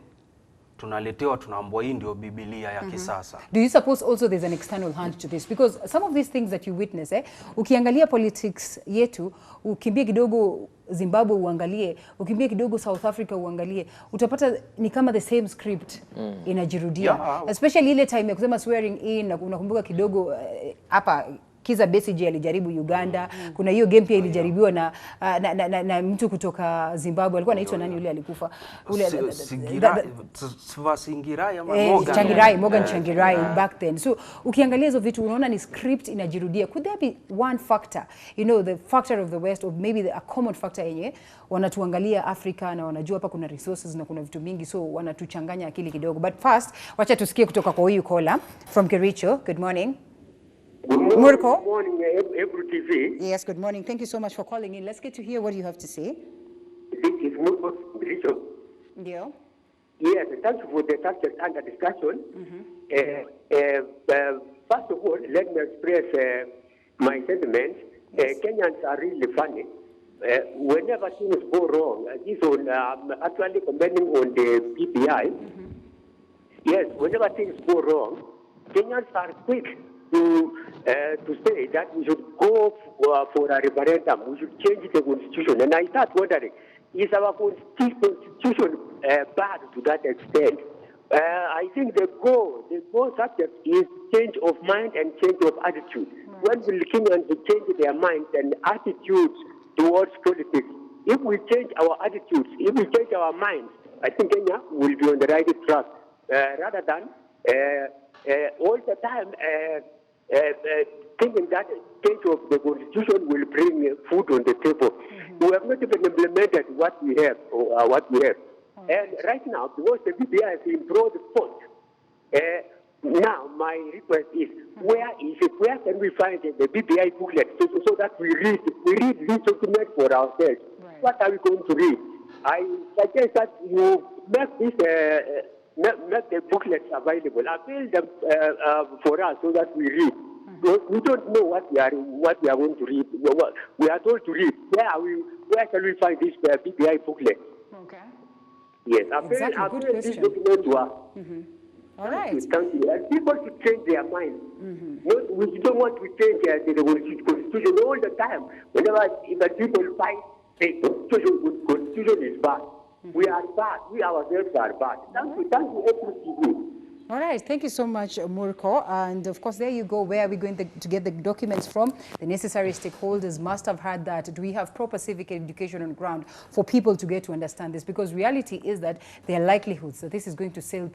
E: tunaletewa tunaambiwa hii ndio Biblia ya kisasa.
A: Do you suppose also there's an external hand to this? Because some of these things that you witness, ukiangalia politics yetu, ukimbia kidogo Zimbabwe uangalie, ukimbia kidogo South Africa uangalie, utapata ni kama the same script inajirudia. Especially ile time ya kusema swearing in, na unakumbuka kidogo hapa Kiza Besigye alijaribu Uganda. Kuna hiyo game pia ilijaribiwa na mtu kutoka Zimbabwe. Alikuwa anaitwa nani yule alikufa? Morgan Changirai back then. So ukiangalia hizo vitu unaona ni script inajirudia. Could there be one factor, you know, the factor of the West, or maybe a common factor yenye wanatuangalia Afrika na wanajua hapa kuna resources na kuna vitu mingi, so wanatuchanganya akili kidogo. But first, wacha tusikie kutoka kwa huyu caller from Kericho. Good morning. Murko.
I: Good morning, Ebru TV.
A: Yes, good morning. Thank you so much for calling in. Let's get to hear what you have to say.
I: This is Murko Kericho.
A: Ndio.
I: Yes, thank you for the subject under discussion. First of all, let me express my sentiments. Kenyans are really funny. Whenever things go wrong, this one I'm actually commenting on the PPI. Yes, whenever things go wrong, Kenyans are quick to say that we should go for a referendum. We should change the constitution. And I start wondering, is our constitution bad to that extent? I think the goal subject is change of mind and change of attitude. When will Kenyans change their minds and attitudes towards politics? If we change our attitudes, if we change our minds, I think Kenya will be on the right track. Rather than all the time thinking that change of the constitution will bring food on the table. We have not even implemented what we have. And right now, because the BBI is in broad front, now my request is, where can we find the BBI booklet so that we read this document for ourselves? Right. What are we going to read? I suggest that you make this make the booklets available. Avail them for us so that we read. We don't know what we are going to read. We are told to read. Where can we find this BBI booklet? Okay. Yes,
A: exactly. Good
I: this document to us.
A: All right.
I: Thank you. And people should change their minds. We don't want to change the constitution all the time. Whenever people fight, the constitution is bad. We are bad. We ourselves are bad. Thank you, Ebru TV.
A: All right, thank you so much, Murko. And of course, there you go. Where are we going to get the documents from? The necessary stakeholders must have had that. Do we have proper civic education on ground for people to get to understand this? Because reality is that there are likelihoods that this is going to sail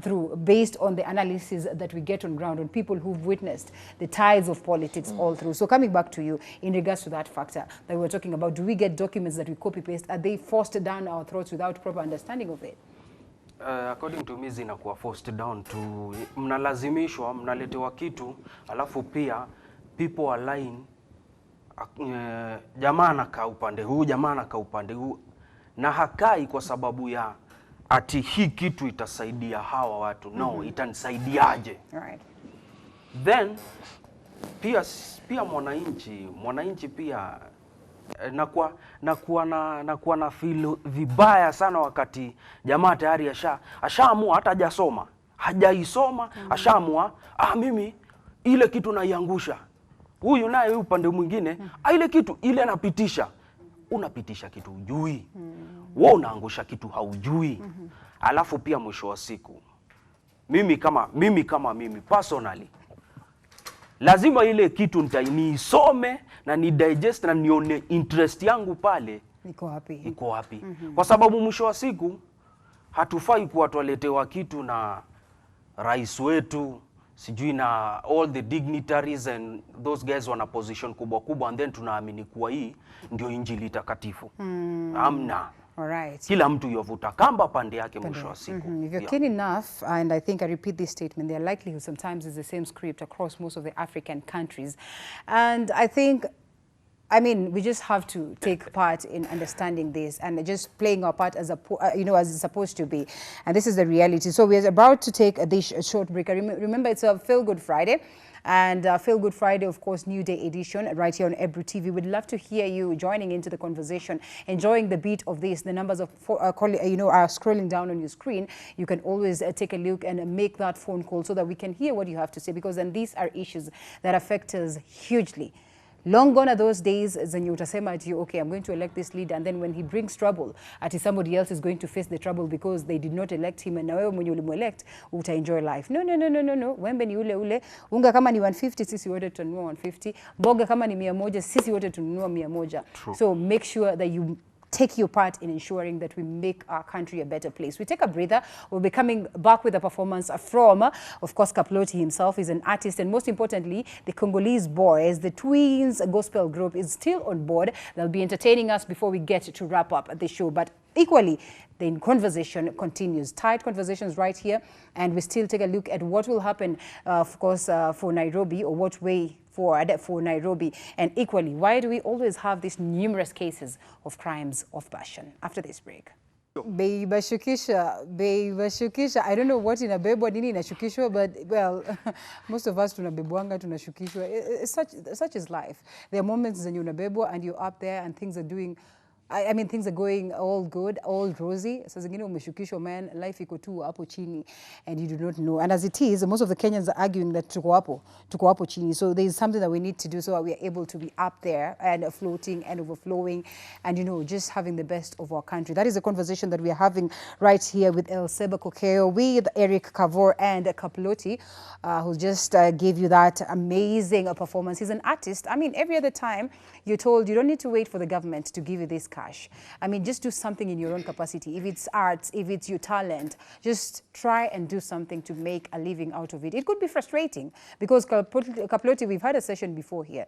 A: through based on the analysis that we get on ground, on people who've witnessed the tides of politics all through. So coming back to you, in regards to that factor that we were talking about, do we get documents that we copy-paste? Are they forced down our throats without proper understanding of it?
E: According to me zinakuwa forced down to, mnalazimishwa, mnaletewa kitu, alafu pia people align, jamaa anakaa upande huu, jamaa anakaa upande huu, na hakai kwa sababu ya ati hii kitu itasaidia hawa watu. No, itanisaidiaje?
A: Right.
E: Then pia mwananchi pia nakuwa na feel vibaya sana wakati jamaa tayari ashaamua, hata hajasoma, hajaisoma, ashaamua mimi ile kitu naiangusha. Huyu naye upande mwingine ile kitu ile anapitisha. Unapitisha kitu hujui. Wewe unaangusha kitu haujui. Alafu pia mwisho wa siku mimi kama personally lazima ile kitu niisome na ni digest na nione interest yangu pale iko wapi. Kwa sababu mwisho wa siku hatufai kuwa tualetewa kitu na rais wetu, sijui na all the dignitaries and those guys wana position kubwa and then tunaamini kuwa hii ndio injili takatifu. Amna.
A: All right.
E: Kila mtu yovuta kamba pande yake mwisho wa siku.
A: If you're keen enough, and I think I repeat this statement, their likelihood sometimes is the same script across most of the African countries. And I think, I mean, we just have to take part in understanding this and just playing our part as as it's supposed to be. And this is the reality. So we're about to take this short break. Remember, it's a Feel Good Friday. And Feel Good Friday, of course, New Day edition right here on Ebru TV. We'd love to hear you joining into the conversation, enjoying the beat of this. The numbers are scrolling down on your screen. You can always take a look and make that phone call so that we can hear what you have to say, because then these are issues that affect us hugely. Long gone are those days zenye utasema ati, okay, I'm going to elect this leader, and then when he brings trouble, ati somebody else is going to face the trouble because they did not elect him, and na wewe mwenye ulimuelect uta-enjoy life. No. Wembe ni ule. Unga kama ni 150, sisi wote tununua 150. Mboga kama ni 100, sisi wote tununua 100. So make sure that you take your part in ensuring that we make our country a better place. We take a breather. We'll be coming back with a performance from, of course, Kaploti himself is an artist, and most importantly, the Congolese Boys, the Twins gospel group, is still on board. They'll be entertaining us before we get to wrap up the show. But equally, the conversation continues. Tight conversations right here, and we still take a look at what will happen, of course, for Nairobi, or what way forward for Nairobi. And equally, why do we always have these numerous cases of crimes of passion? After this break. Beibashukisha. I don't know what inabebwa nini inashukishwa, but well, most of us tunabebwanga tunashukishwa. Such is life. There are moments when unabebwa and you're up there and things are doing, I mean, things are going all good, all rosy. Sasa zingine umeshukishwa, man, life iko tu hapo chini and you do not know. And as it is, most of the Kenyans are arguing that tuko hapo chini. So there is something that we need to do so that we are able to be up there and floating and overflowing and, just having the best of our country. That is the conversation that we are having right here with El Seba Kokeo, with Eric Kavor and Kaploti, who just gave you that amazing performance. He's an artist. I mean, every other time you're told you don't need to wait for the government to give you this cash. I mean, just do something in your own capacity. If it's arts, if it's your talent, just try and do something to make a living out of it. It could be frustrating because Kaploti, we've had a session before here.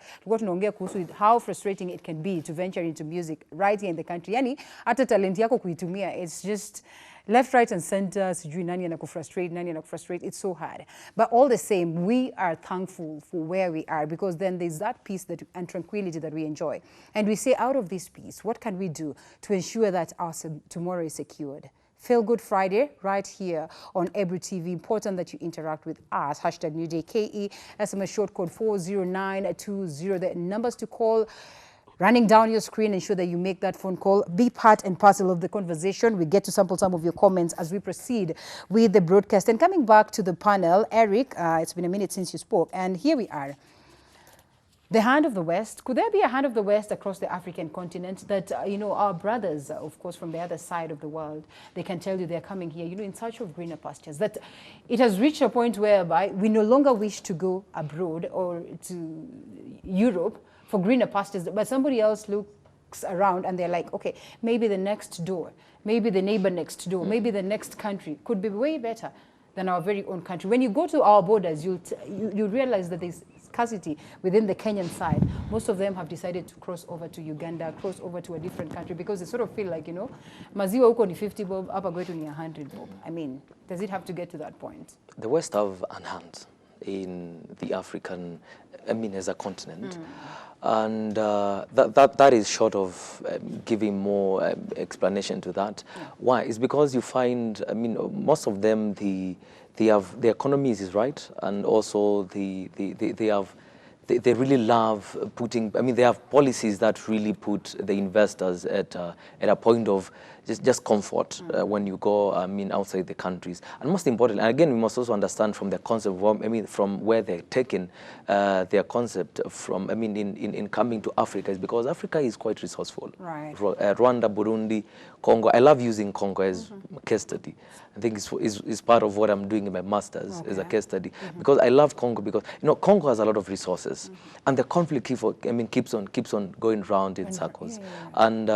A: How frustrating it can be to venture into music right here in the country. Yani, hata talent yako kuitumia, it's just left, right, and center, sijui nani anakufrustrate, it's so hard. But all the same, we are thankful for where we are, because then there's that peace and tranquility that we enjoy. And we say, out of this peace, what can we do to ensure that our tomorrow is secured? Feel Good Friday right here on Ebru TV. Important that you interact with us. Hashtag New Day KE, SMS short code 40920. The numbers to call running down your screen. Ensure that you make that phone call. Be part and parcel of the conversation. We get to sample some of your comments as we proceed with the broadcast. And coming back to the panel, Eric, it's been a minute since you spoke, and here we are. The hand of the West, could there be a hand of the West across the African continent that, our brothers, of course, from the other side of the world, they can tell you they're coming here, in search of greener pastures, that it has reached a point whereby we no longer wish to go abroad or to Europe for greener pastures, but somebody else looks around and they're like, okay, maybe the next door, maybe the neighbor next door, maybe the next country could be way better than our very own country. When you go to our borders, you realize that there's scarcity within the Kenyan side. Most of them have decided to cross over to Uganda, cross over to a different country, because they sort of feel like, maziwa huko ni 50 bob, hapa kwetu ni 100 bob. I mean, does it have to get to that point?
F: The West have an hand in the African, as a continent. And that is short of giving more explanation to that. Yeah. Why? It's because you find, most of them, they have, the economy is right, and also they really love putting, they have policies that really put the investors at a point of just comfort when you go, outside the countries. And most importantly, and again, we must also understand from the concept of, from where they're taking their concept from, in coming to Africa, is because Africa is quite resourceful.
A: Right.
F: Rwanda, Burundi, Congo. I love using Congo as case study. I think it's part of what I'm doing in my master's as a case study, because I love Congo because, Congo has a lot of resources, and the conflict keeps on going round in circles. Yeah. And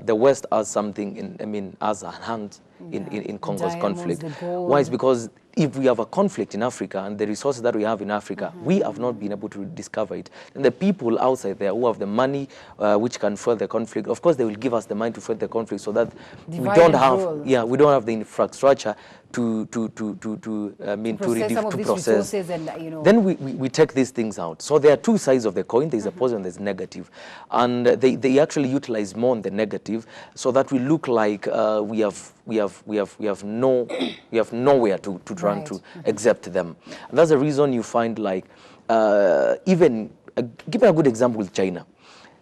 F: the West has something as a hand in Congo's conflict. Why? It's because if we have a conflict in Africa and the resources that we have in Africa, we have not been able to discover it. And the people outside there who have the money which can fuel the conflict, of course, they will give us the money to fuel the conflict, so that we don't have the infrastructure to process. And, Then we take these things out. So there are two sides of the coin. There's a positive and there's negative, and they actually utilize more on the negative, so that we look like we have nowhere to run to except them. And that's the reason you find, like, even give a good example with China.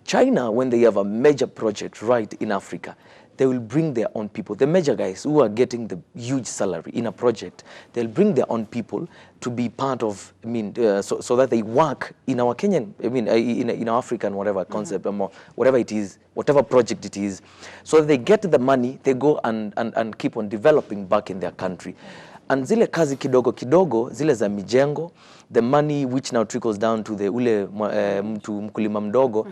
F: China, when they have a major project right in Africa, they will bring their own people. The major guys who are getting the huge salary in a project, they'll bring their own people to be part of, so that they work in our Kenyan, in our African whatever concept, whatever it is, whatever project it is. So they get the money, they go and keep on developing back in their country. And zile kazi kidogo kidogo, zile za mijengo, the money which now trickles down to the mtu mkulima mdogo,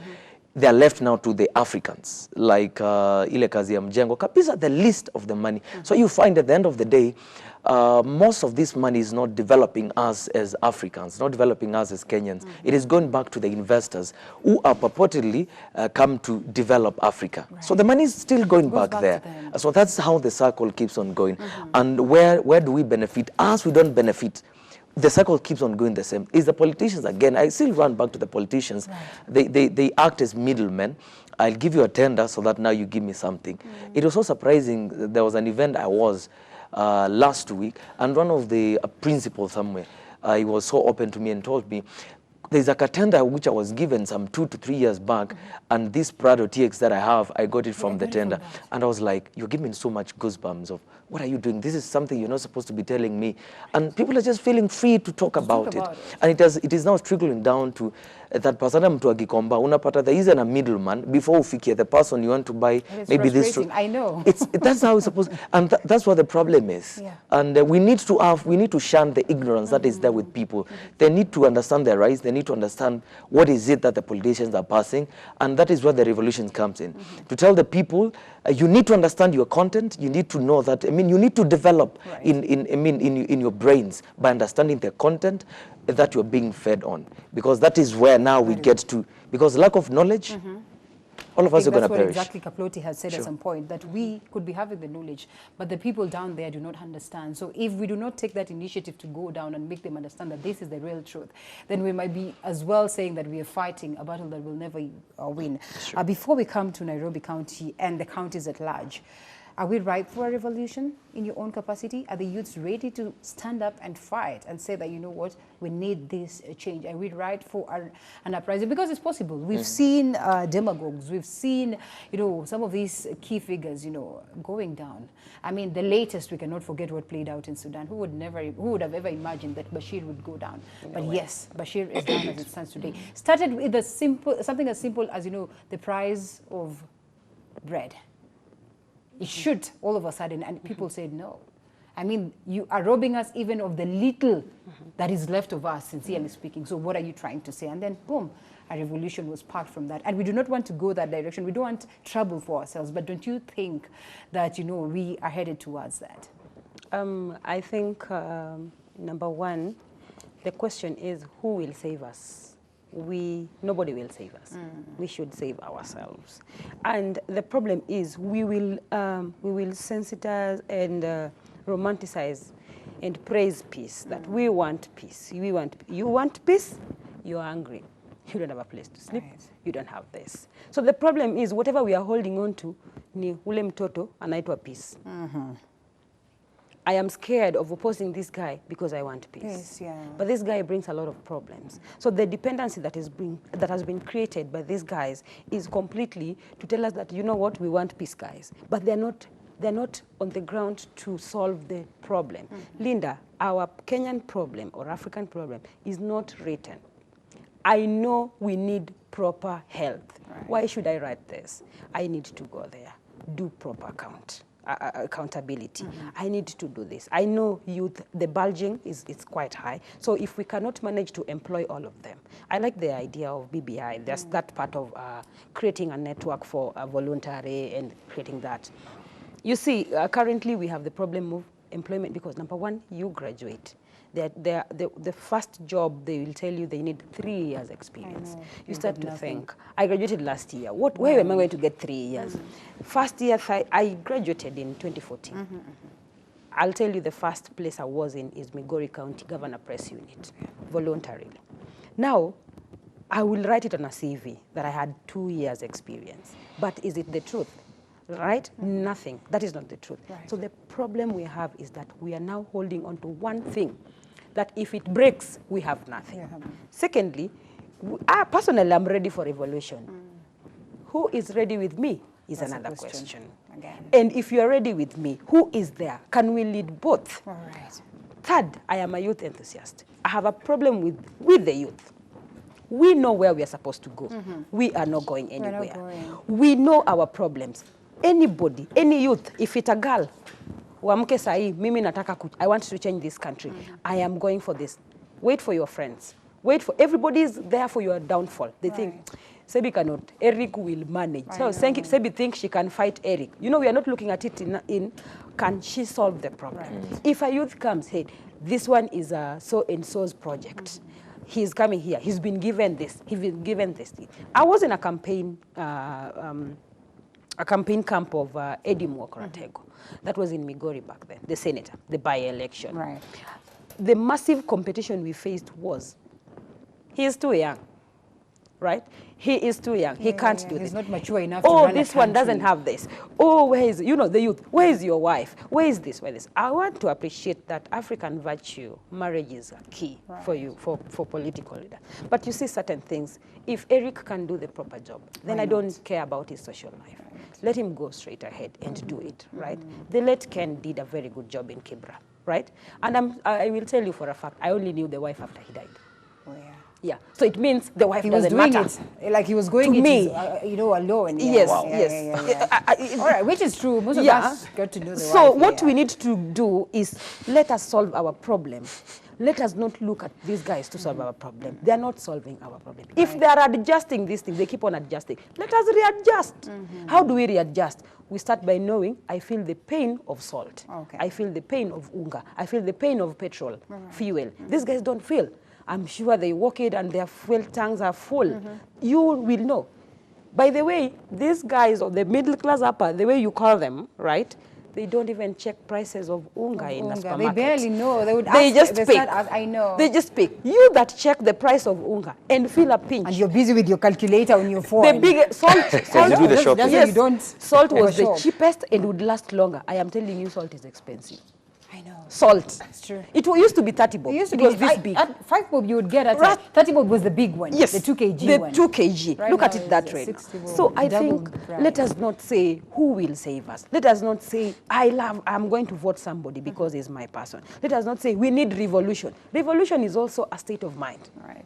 F: they are left now to the Africans, like ile kazi ya mjengo, kabisa, the least of the money. So you find at the end of the day, most of this money is not developing us as Africans, not developing us as Kenyans. It is going back to the investors who are purportedly come to develop Africa. Right. So the money is still going back there. So that's how the circle keeps on going. And where do we benefit? As we don't benefit, the cycle keeps on going the same. It's the politicians again. I still run back to the politicians. Right. They act as middlemen. I'll give you a tender so that now you give me something. It was so surprising. There was an event I was last week, and one of the principals somewhere, he was so open to me and told me, there's a tender which I was given some 2 to 3 years back, and this Prado TX that I have, I got it from the tender. And I was like, you're giving me so much goosebumps of, what are you doing? This is something you're not supposed to be telling me. And people are just feeling free to talk about it. And it is now trickling down to that person mtu akikomba, unapata there isn't a middleman before ufikie the person you want to buy. Maybe this.
A: I know.
F: That's how it's supposed, and that's what the problem is. Yeah. And we need to shun the ignorance that is there with people. They need to understand their rights. They need to understand what is it that the politicians are passing, and that is where the revolution comes in. To tell the people, you need to understand your content. You need to know that. You need to develop in your brains by understanding the content that you're being fed on, because that is where now we get to, because lack of knowledge, all of us are going to perish.
A: That's what exactly Kaploti has said at some point, that we could be having the knowledge, but the people down there do not understand. So if we do not take that initiative to go down and make them understand that this is the real truth, then we might be as well saying that we are fighting a battle that will never win. Before we come to Nairobi County and the counties at large, Are we ripe for a revolution in your own capacity? Are the youths ready to stand up and fight and say that, you know what, we need this change? Are we ripe for an uprising? Because it's possible. We've seen demagogues. We've seen, you know, some of these key figures, you know, going down. I mean, the latest, we cannot forget what played out in Sudan. Who would have ever imagined that Bashir would go down? But yes, Bashir is down as it stands today. Started with something as simple as, you know, the price of bread. It should all of a sudden, and people said no. I mean, you are robbing us even of the little that is left of us, sincerely speaking. So what are you trying to say? And then, boom, a revolution was sparked from that. And we do not want to go that direction. We don't want trouble for ourselves. But don't you think that, you know, we are headed towards that?
G: I think, number one, the question is, who will save us? Nobody will save us. We should save ourselves. And the problem is we will sensitize and romanticize and praise peace, that we want peace. You want peace, you're angry. You don't have a place to sleep. Right. You don't have this. So the problem is whatever we are holding on to, ni ule mtoto anaitwa peace. I am scared of opposing this guy because I want peace.
A: Yes, yeah.
G: But this guy brings a lot of problems. So the dependency that has been created by these guys is completely to tell us that, you know what, we want peace, guys. But they're not on the ground to solve the problem. Linda, our Kenyan problem or African problem is not written. I know we need proper health. Right. Why should I write this? I need to go there, do proper accountability. I need to do this. I know youth, the bulging it's quite high. So if we cannot manage to employ all of them, I like the idea of BBI. There's that part of creating a network for voluntary and creating that. You see, currently we have the problem of employment because number one, you graduate. The first job, they will tell you they need 3 years experience. You start to think, I graduated last year. Where am I going to get 3 years? First year, I graduated in 2014. I'll tell you the first place I was in is Migori County Governor Press Unit, voluntarily. Now, I will write it on a CV that I had 2 years experience. But is it the truth? Right? Nothing. That is not the truth. Right. So the problem we have is that we are now holding on to one thing, that if it breaks, we have nothing. Secondly, personally, I'm ready for revolution. Who is ready with me is another question. Again. And if you are ready with me, who is there? Can we lead both? All right. Third, I am a youth enthusiast. I have a problem with the youth. We know where we are supposed to go. We are not going anywhere. We know our problems. Anybody, any youth, if it's a girl, wamke sahi, mimi nataka I want to change this country. I am going for this. Wait for your friends. Wait for, everybody is there for your downfall. They think, Sebi cannot, Eric will manage. So Sebi thinks she can fight Eric. You know, we are not looking at it in can she solve the problem? If a youth comes, hey, this one is a so-and-so's project. He's coming here. He's been given this. He's been given this. I was in a campaign camp of Eddie Mwokoratego. That was in Migori back then, the senator, the by-election. Right. The massive competition we faced was, he is too young, right? He is too young. He can't do this. He's not mature enough to run this one doesn't have this. Oh, where is, you know, the youth, where is your wife? Where is this, where is this? I want to appreciate that African virtue, marriage is a key for you, for political leader. But you see certain things, if Eric can do the proper job, then I don't care about his social life. Let him go straight ahead and do it, right? The late Ken did a very good job in Kibra, right? And I will tell you for a fact, I only knew the wife after he died. Oh, yeah. Yeah, so it means the wife doesn't matter. He was doing it, like he was going to me, you know, alone. Yeah. Yes, wow. Yes. All right, which is true. Most of us got to know the wife. So what we need to do is let us solve our problem. Let us not look at these guys to solve our problem. They are not solving our problem. Right. If they are adjusting these things, they keep on adjusting. Let us readjust. How do we readjust? We start by knowing, I feel the pain of salt. Okay. I feel the pain of unga. I feel the pain of petrol, fuel. These guys don't feel. I'm sure they walk it and their fuel tanks are full. You will know. By the way, these guys, or the middle class upper, the way you call them, right? they don't even check prices of unga in a supermarket.
A: They barely know. They would
G: They
A: ask,
G: just
A: they
G: pick.
A: start, I know.
G: They just pick. You that check the price of unga and feel a pinch.
A: And you're busy with your calculator on your phone.
G: The big salt, salt,
F: do the shopping.
A: Yes. You don't
G: salt was the
A: shop.
G: cheapest and would last longer. I am telling you, salt is expensive.
A: I know.
G: Salt.
A: That's true.
G: It used to be 30 bob.
A: It used to
G: was
A: be
G: this big.
A: At 5 bob you would get at
G: Right.
A: 30 bob was the big one.
G: Yes,
A: The 2 kg
G: the
A: one.
G: 2 kg.
A: Right
G: Look at
A: now
G: it that
A: it's
G: way.
A: 60 bob.
G: So I
A: Double
G: think
A: price.
G: let us not say who will save us. Let us not say I'm going to vote somebody because he's my person. Let us not say we need revolution. Revolution is also a state of mind.
A: Right.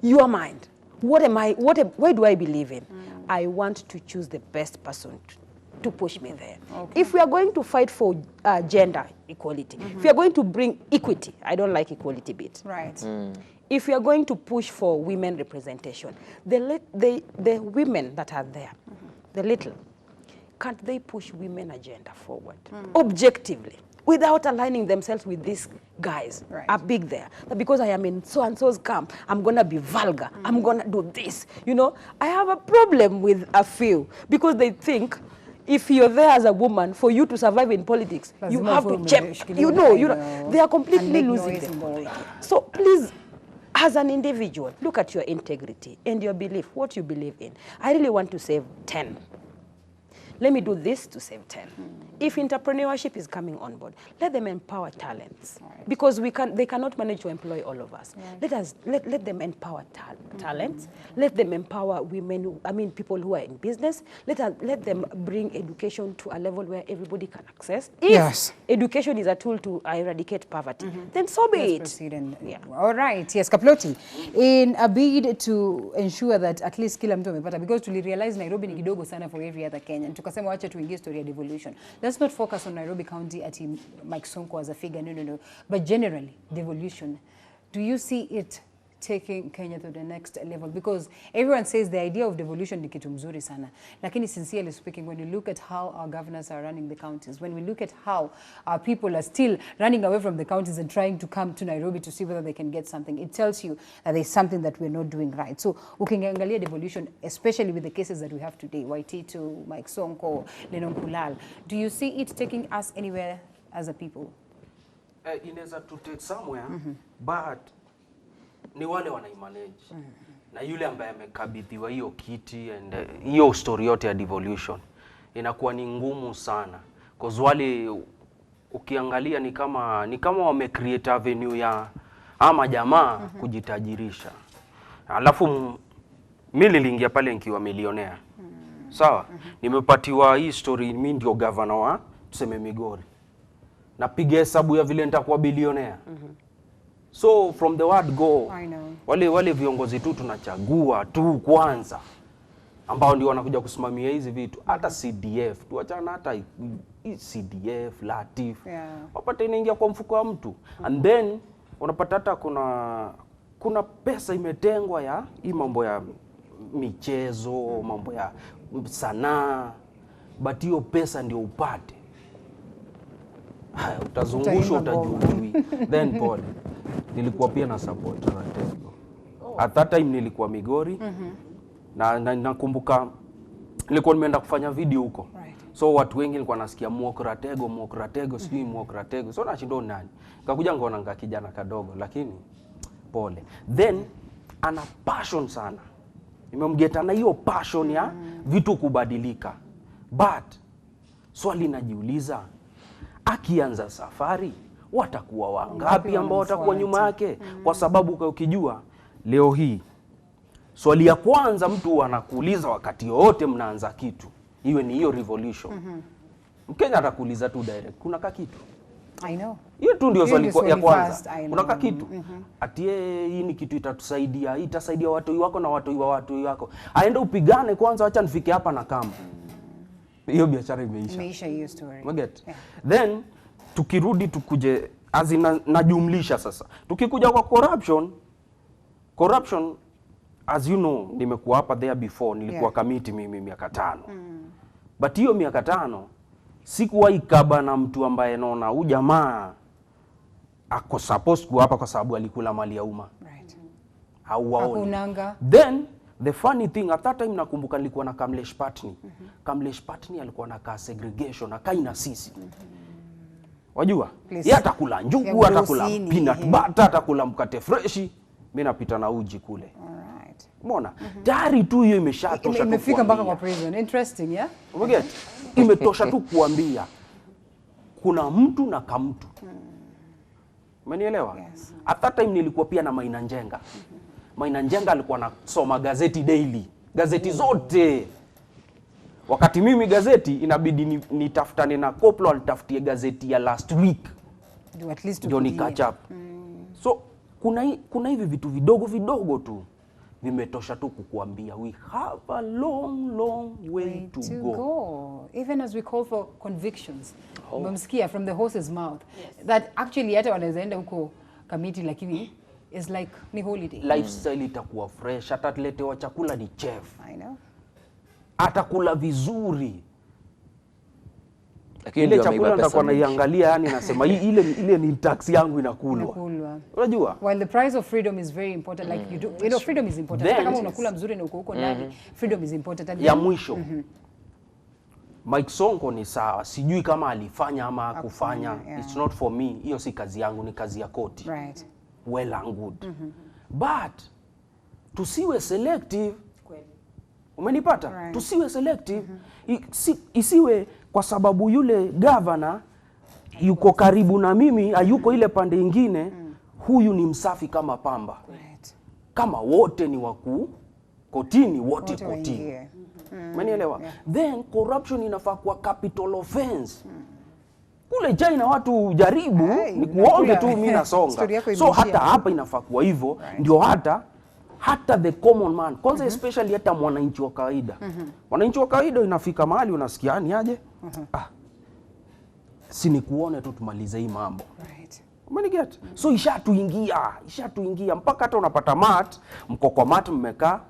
G: Your mind. What am I? Where do I believe in? I want to choose the best person to push me there.
A: Okay.
G: If we are going to fight for gender equality, if we are going to bring equity, I don't like equality bit.
A: Right.
G: If we are going to push for women representation, the women that are there, the little, can't they push women agenda forward objectively without aligning themselves with these guys
A: Right.
G: are big there? That because I am in so-and-so's camp, I'm going to be vulgar. I'm going to do this. You know, I have a problem with a few because they think if you're there as a woman, for you to survive in politics, you
A: Lazima
G: have
A: uwe
G: to check.
A: umeshikiliwa
G: You
A: na
G: know,
A: hilo.
G: they are completely
A: And make
G: losing
A: noise
G: them.
A: boy.
G: So please, as an individual, look at your integrity and your belief, what you believe in. I really want to save 10. Let me do this to save 10. If entrepreneurship is coming on board, let them empower talents.
A: Right.
G: Because they cannot manage to employ all of us. Right. Let them empower talents. Let them empower women, people who are in business. Let them bring education to a level where everybody can access. If
A: Yes.
G: education is a tool to eradicate poverty, then so be
A: Let's
G: it.
A: proceed and,
G: Yeah.
A: All right, yes, Kaploti. In a bid to ensure that at least kila mtu amepata, because tulirealize Nairobi ni kidogo sana for every other Kenyan. Tukasema wacha tuingie story ya devolution. Let's not focus on Nairobi County at Mike Sonko as a figure, no. But generally, devolution, do you see it taking Kenya to the next level? Because everyone says the idea of devolution ni kitu mzuri sana. Lakini sincerely speaking, when you look at how our governors are running the counties, when we look at how our people are still running away from the counties and trying to come to Nairobi to see whether they can get something, it tells you that there's something that we're not doing right. So ukiangalia devolution, especially with the cases that we have today, Waititu, Mike Sonko, Lennon Kulal, do you see it taking us anywhere as a people?
E: Inaweza to take somewhere, but ni wale wanaimanage na yule ambaye amekabidhiwa hiyo kiti and hiyo story yote ya devolution inakuwa ni ngumu sana, cause wale ukiangalia ni kama wame create avenue ya ama jamaa kujitajirisha. Alafu mimi niliingia pale nikiwa milionea. Sawa? Nimepatiwa hii story, mimi ndio governor wa tuseme Migori. Napiga hesabu ya vile nitakuwa bilionea. So from the word go,
A: I know.
E: wale viongozi tu tunachagua tu kwanza ambao ndio wanakuja kusimamia hizi vitu, hata CDF tuachana, hata CDF Latif wapata inaingia kwa mfuko wa mtu, and then unapata hata kuna pesa imetengwa ya hii mambo ya michezo, mambo ya sanaa, but hiyo pesa ndio upate. Haya, utazungushwa utajui. Then pole. Nilikuwa pia na support Ratego. At that time nilikuwa Migori. Na nakumbuka nilikuwa nimeenda kufanya video huko.
A: Right.
E: So watu wengi nilikuwa nasikia Mwokratego, sijui Mwokratego. So nashindo nani. Nikakuja ngaona kijana kadogo, lakini pole. Then ana passion sana. Nimemgeta na hiyo passion ya vitu kubadilika. But swali najiuliza, akianza safari watakuwa wangapi ambao watakuwa nyuma yake? Kwa sababu ukijua leo hii swali ya kwanza mtu anakuuliza wakati wote mnaanza kitu, iwe ni hiyo revolution. Mkenya atakuuliza tu direct, kuna kitu?
A: I know.
E: Hiyo tu ndio swali ya kwanza. Kuna kitu? Atie hii ni kitu itatusaidia, itasaidia watoi wako na watoi wako. Aende upigane kwanza, acha nifike hapa na kama. Hiyo biashara imeisha.
A: Imeisha hiyo story.
E: Umeget? Yeah. Then tukirudi tukuje najumlisha sasa. Tukikuja kwa corruption as you know, nimekuwa hapa there before, nilikuwa committee mimi miaka 5. But hiyo miaka 5 sikuwahi kaba na mtu ambaye naona huyu jamaa ako supposed kuwa hapa kwa sababu alikula mali ya umma.
A: Right.
E: Au waoni.
A: Hakunanga.
E: Then The funny thing, at that time nakumbuka nilikuwa na Kamlesh Patni. Kamlesh Patni alikuwa anakaa segregation, akai na sisi. Wajua? Yeye atakula njugu, atakula peanut butter, atakula mkate freshi. Mimi napita na uji kule.
A: Alright.
E: Umeona? Tayari tu hiyo imeshatosha.
A: Imefika mpaka kwa prison. Interesting, yeah?
E: Umeget? Imetosha tu kuambia kuna mtu na kamtu. Umenielewa?
A: Yes.
E: At that time nilikuwa pia na Maina Njenga. Maina Njenga alikuwa anasoma gazeti daily. Gazeti zote. Wakati mimi gazeti inabidi nitafutane na Koplo alitafutie gazeti ya last week.
A: At least
E: ndio ni catch up. So kuna hivi vitu vidogo vidogo tu vimetosha tu kukuambia we have a long way to go.
A: Even as we call for convictions. Mmesikia from the horse's mouth. That actually hata wanaweza enda huko kamiti lakini is like ni holiday.
E: Lifestyle itakuwa fresh, ataletewa chakula ni chef.
A: I know.
E: Atakula vizuri.
F: Lakini
E: ile chakula nitakuwa naiangalia yani nasema ile ni tax yangu inakulwa. Unajua?
A: While the price of freedom is very important, like you know freedom is important. Hata kama unakula mzuri na uko huko ndani, freedom is important. And
E: ya mwisho. Mike Sonko ni sawa, sijui kama alifanya ama hakufanya. It's not for me. Hiyo si kazi yangu, ni kazi ya koti.
A: Right.
E: Well and good. But tusiwe selective. Umenipata?
A: Right.
E: Tusiwe selective. Isiwe kwa sababu yule governor yuko karibu na mimi, hayuko ile pande ingine, huyu ni msafi kama pamba.
A: Right.
E: Kama wote ni wakuu kotini, wote kotini. Umenielewa? Then corruption inafaa kuwa capital offense. Kule China watu jaribu ni kuonge tu mimi nasonga. So hata hapa inafaa kuwa hivyo, ndio hata the common man, kwanza especially hata mwananchi wa kawaida. Mwananchi wa kawaida inafika mahali unasikia ni aje? Si ni kuone tu tumalize hii mambo.
A: Right.
E: Umeniget? So ishatuingia mpaka hata unapata mat, mko kwa mat mmekaa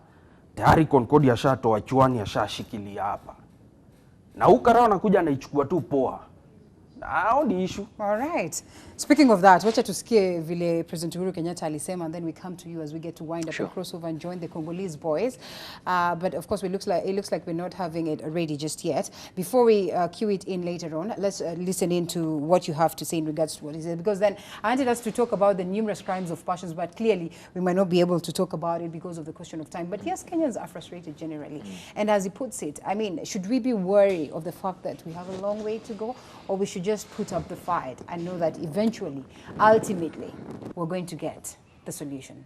E: tayari Concord yashatoa chwani yashashikilia hapa. Na ukara anakuja anaichukua tu poa. Now the issue.
A: All right. Speaking of that, wacha tusikie vile President Uhuru Kenyatta alisema, and then we come to you as we get to wind up and crossover and join the Congolese boys. But of course, it looks like we're not having it ready just yet. Before we cue it in later on, let's listen in to what you have to say in regards to what he said, because then I wanted us to talk about the numerous crimes of passions, but clearly we might not be able to talk about it because of the question of time. But yes, Kenyans are frustrated generally. And as he puts it, I mean, should we be worried of the fact that we have a long way to go, or we should just put up the fight and know that eventually, ultimately, we're going to get the solution?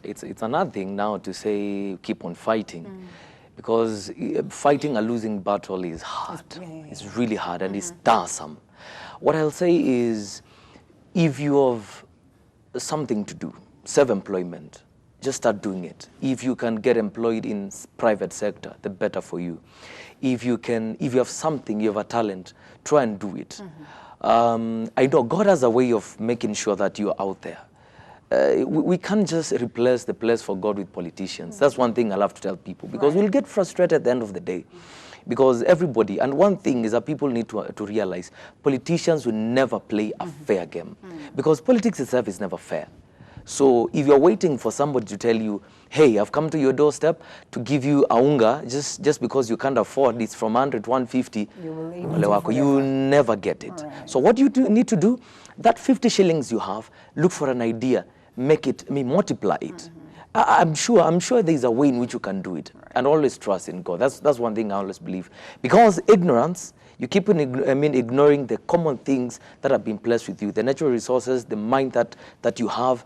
F: It's another thing now to say keep on fighting, because fighting a losing battle is hard. It's really hard and it's tiresome. What I'll say is, if you have something to do, self-employment, just start doing it. If you can get employed in private sector, the better for you. If you have something, you have a talent, try and do it. I know God has a way of making sure that you're out there. We can't just replace the place for God with politicians. That's one thing I love to tell people, because we'll get frustrated at the end of the day. Because everybody, and one thing is that people need to realize, politicians will never play a fair game. Because politics itself is never fair. So if you're waiting for somebody to tell you, hey, I've come to your doorstep to give you a unga, just because you can't afford it's from 100 to 150, you will never get it. Right. So what you need to do, that 50 shillings you have, look for an idea, multiply it. I'm sure there's a way in which you can do it, and always trust in God. That's one thing I always believe. Because ignorance, you keep on ignoring the common things that have been blessed with you, the natural resources, the mind that you have.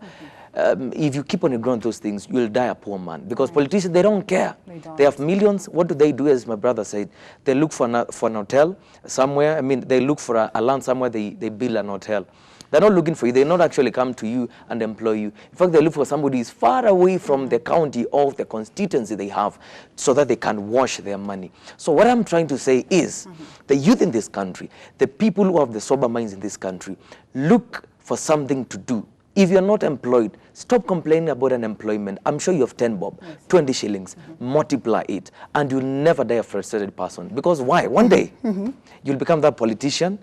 F: If you keep on ignoring those things, you'll die a poor man. Because politicians, they don't care. They have millions. What do? As my brother said, they look for an hotel somewhere. They look for a land somewhere. They build an hotel. They're not looking for you. They not actually come to you and employ you. In fact, they look for somebody who's far away from the county or the constituency they have, so that they can wash their money. So what I'm trying to say is, the youth in this country, the people who have the sober minds in this country, look for something to do. If you're not employed, stop complaining about unemployment. I'm sure you have 10 bob, 20 shillings, multiply it, and you'll never die a frustrated person. Because why? One day, you'll become that politician.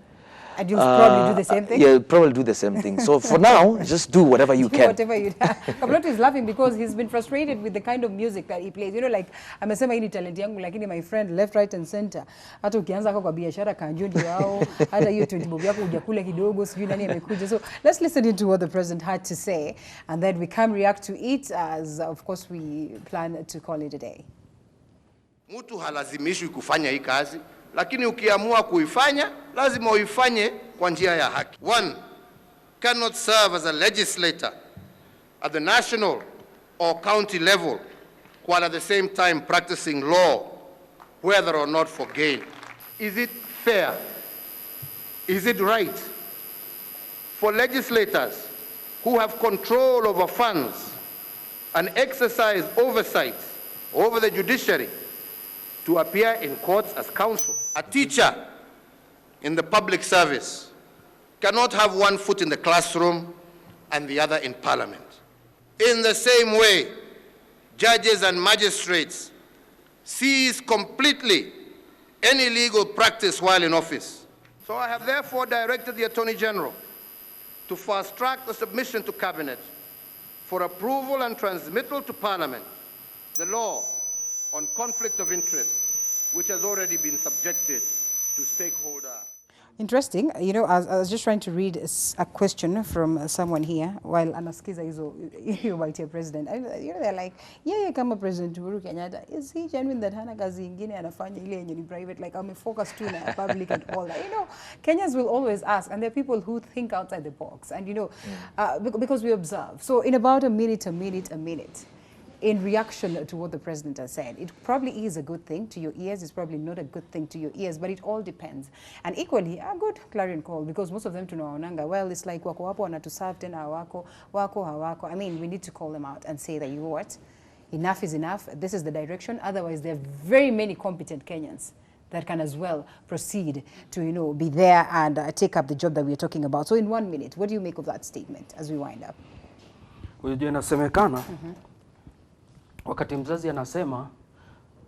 A: And you'll probably do the same thing?
F: Yeah, probably do the same thing. So for now, just do whatever you
A: Do
F: can.
A: whatever you Kabloto is laughing because he's been frustrated with the kind of music that he plays. You know, like, amesema hii ni talent yangu, lakini my friend, left, right and center. Hata ukianza kwa biashara kanjudi wao, hata hiyo 20 bob yako ujakula kidogo, sijui nani amekuja. So let's listen into what the president had to say, and then we can react to it as, of course, we plan to call it a day.
J: Mtu halazimishwi kufanya hii kazi, lakini ukiamua kuifanya, lazima uifanye kwa njia ya haki. One cannot serve as a legislator at the national or county level while at the same time practicing law, whether or not for gain. Is it fair? Is it right for legislators who have control over funds and exercise oversight over the judiciary to appear in courts as counsel? A teacher in the public service cannot have one foot in the classroom and the other in parliament. In the same way, judges and magistrates cease completely any legal practice while in office. So I have therefore directed the Attorney General to fast-track the submission to Cabinet for approval and transmittal to Parliament the law on conflict of interest, which has already been subjected to stakeholder.
A: Interesting. You know, I was just trying to read a question from someone here while anasikiza hiyo about your president. You know, they're like, yeah, kama President Uhuru Kenyatta, is he genuine that hana kazi ingine anafanya ile yenye ni private, like focus to na public and all that? You know, Kenyans will always ask, and there are people who think outside the box, and you know, because we observe. So in about a minute, in reaction to what the president has said, it probably is a good thing to your ears, it's probably not a good thing to your ears, but it all depends. And equally, a good clarion call, because most of them tunaonanga, well, it's like wako wapo wanatuserve tena hawako, wako hawako. I mean, we need to call them out and say that, you know what, enough is enough, this is the direction. Otherwise, there are very many competent Kenyans that can as well proceed to, you know, be there and take up the job that we're talking about. So in 1 minute, what do you make of that statement as we wind up?
E: Unajua inasemekana, wakati mzazi anasema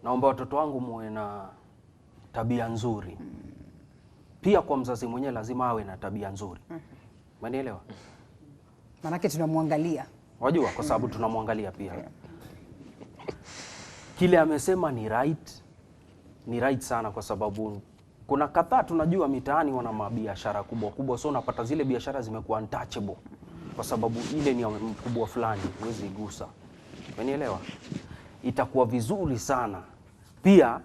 E: naomba watoto wangu muwe na tabia nzuri, pia kwa mzazi mwenyewe lazima awe na tabia nzuri. Umenielewa?
A: Manake tunamwangalia.
E: Wajua, kwa sababu tunamwangalia pia. Kile amesema ni right sana, kwa sababu kuna kadhaa tunajua mitaani wana mabiashara kubwa, so unapata zile biashara zimekuwa untouchable kwa sababu ile ni mkubwa fulani, huwezi gusa. Umenielewa? Itakuwa vizuri sana pia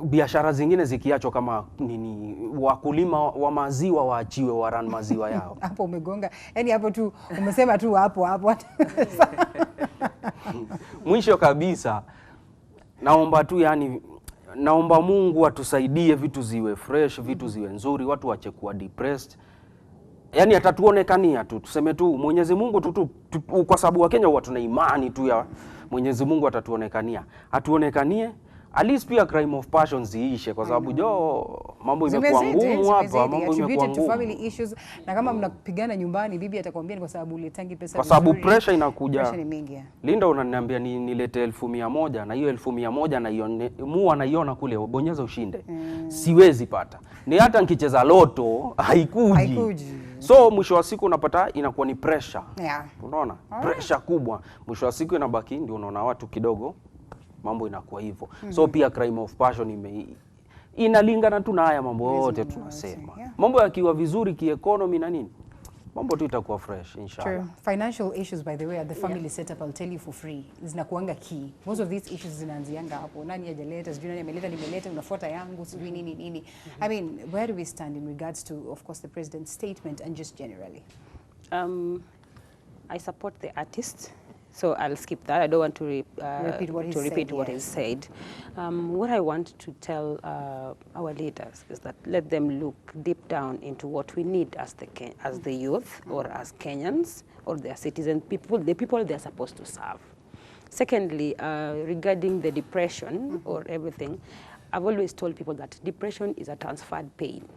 E: biashara zingine zikiachwa, kama nini, wakulima wa maziwa waachiwe waran maziwa yao.
A: Hapo umegonga. Yaani hapo tu umesema tu hapo.
E: Mwisho kabisa naomba tu, yani naomba Mungu atusaidie vitu ziwe fresh, vitu ziwe nzuri, watu waache kuwa depressed. Yani atatuonekania tu, tuseme tu Mwenyezi Mungu tu, kwa sababu wa Kenya huwa tuna imani tu ya Mwenyezi Mungu atatuonekania. Atuonekanie, at least pia crime of passion ziishe, kwa sababu mambo imekuwa ngumu hapa, mambo imekuwa ngumu.
A: Family issues, na kama mnapigana nyumbani, bibi atakwambia ni kwa sababu uletangi pesa.
E: Kwa sababu pressure inakuja.
A: Pressure ni mingi.
E: Linda unaniambia nilete 1,100 na hiyo 1,100 naiona kule, bonyeza ushinde. Siwezi pata. Ni hata nikicheza loto haikuji. So mwisho wa siku unapata inakuwa ni pressure.
A: Yeah.
E: Unaona? Pressure kubwa. Mwisho wa siku inabaki ndio unaona watu kidogo mambo inakuwa hivyo. So pia crime of passion inalingana tu na haya mambo yote tunasema.
A: Yeah.
E: Mambo yakiwa vizuri kieconomy na nini, mambo tu itakuwa fresh inshallah.
A: True. Financial issues, by the way, at the family setup, I'll tell you for free, zinakuanga key. Most of these issues zinaanzianga hapo. Nani hajaleta, sijui nani ameleta, nimeleta, unafuata yangu, sijui nini. I mean, where do we stand in regards to, of course, the president's statement and just generally?
G: I support the artist, so I'll skip that. I don't want to repeat what is said. What I want to tell our leaders is that let them look deep down into what we need as the youth, or as Kenyans, or their citizens, the people they're supposed to serve. Secondly, regarding the depression or everything, I've always told people that depression is a transferred pain.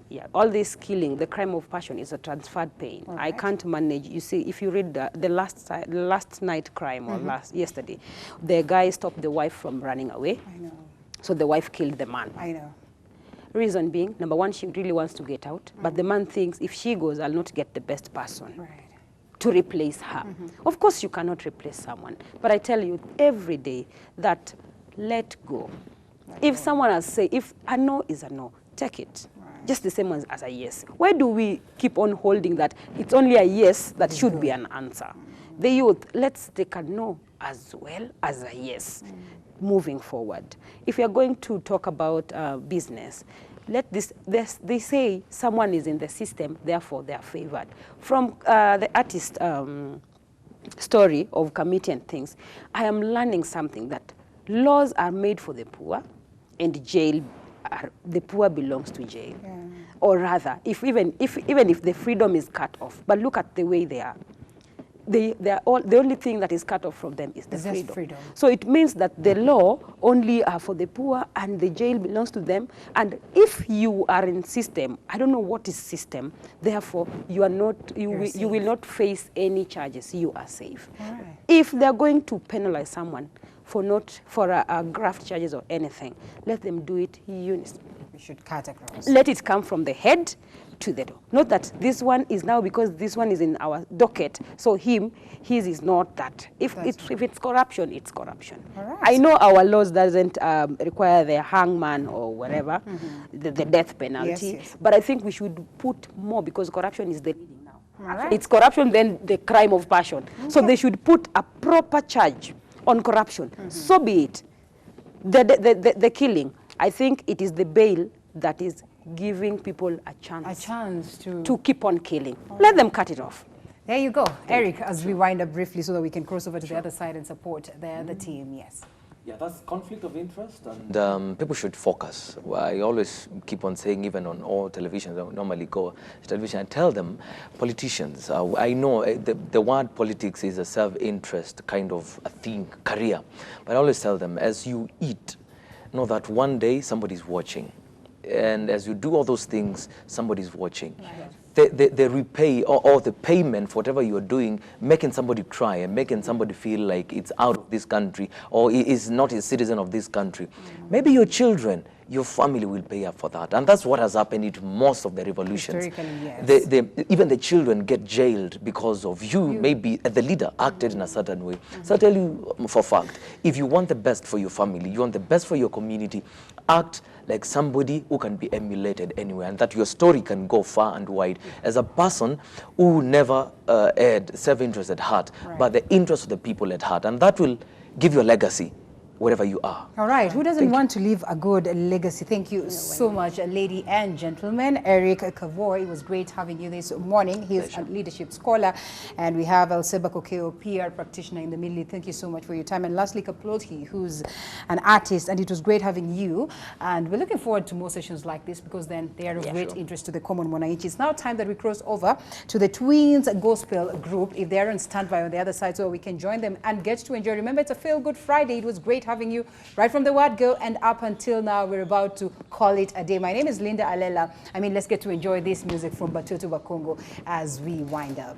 G: Yeah, all this killing, the crime of passion, is a transferred pain. Right. I can't manage. You see, if you read the last night crime, or yesterday, the guy stopped the wife from running away.
A: I know.
G: So the wife killed the man.
A: I know.
G: Reason being, number one, she really wants to get out, but the man thinks if she goes, I'll not get the best person to replace her. Of course, you cannot replace someone, but I tell you every day that let go. If someone has said, if a no is a no, take it. Just the same as a yes. Why do we keep on holding that it's only a yes that should be an answer? The youth, let's take a no as well as a yes moving forward. If you're going to talk about business, they say someone is in the system, therefore they are favored. From the artist story of committee and things, I am learning something that laws are made for the poor and jail, the poor belongs to jail. Or rather, even if the freedom is cut off, but look at the way they are. They are all, the only thing that is cut off from them is the freedom. So it means that the law only are for the poor and the jail belongs to them. And if you are in system, I don't know what is system, therefore you are not, you will not face any charges. You are safe. If they are going to penalize someone for graft charges or anything, let them do it unison.
A: We should cut across. Let it come from the head to the door. Not that this one is now because this one is in our docket, so his is not that. If it's corruption, it's corruption. I know our laws doesn't require the hangman or whatever, the death penalty, but I think we should put more because corruption is the leading now. It's corruption, then the crime of passion. So they should put a proper charge on corruption. So be it. The killing, I think it is the bail that is giving people a chance to keep on killing. Let them cut it off. There you go. Eric, as we wind up briefly so that we can cross over to the other side and support the other team. Yes.
F: Yeah, that's conflict of interest, and people should focus. I always keep on saying, even on all televisions, I normally go to television and tell them, politicians, I know the word politics is a self-interest kind of a thing, career, but I always tell them, as you eat, know that one day somebody's watching. And as you do all those things, somebody's watching. The repay or the payment for whatever you're doing, making somebody cry and making somebody feel like it's out of this country or is not a citizen of this country. Maybe your children, your family will pay up for that. And that's what has happened in most of the revolutions. Even the children get jailed because of you. Maybe the leader acted in a certain way. So I tell you for a fact, if you want the best for your family, you want the best for your community, act like somebody who can be emulated anywhere, and that your story can go far and wide. As a person who never had self-interest at heart, but the interest of the people at heart, and that will give you a legacy wherever you are.
A: All right. Who doesn't want to leave a good legacy? Thank you so much, ladies and gentlemen. Eric Kavoy, it was great having you this morning. He's a leadership scholar. And we have Elseba Kokeo, PR practitioner in the Middle East. Thank you so much for your time. And lastly, Kaploti, who's an artist. And it was great having you. And we're looking forward to more sessions like this because then they are of great interest to the common Mwananchi. It's now time that we cross over to the Twins Gospel Group. If they're on standby on the other side, so we can join them and get to enjoy. Remember, it's a Feel Good Friday. It was great having you right from the word go, and up until now we're about to call it a day. My name is Linda Alela. Let's get to enjoy this music from Batoto Bakongo as we wind up.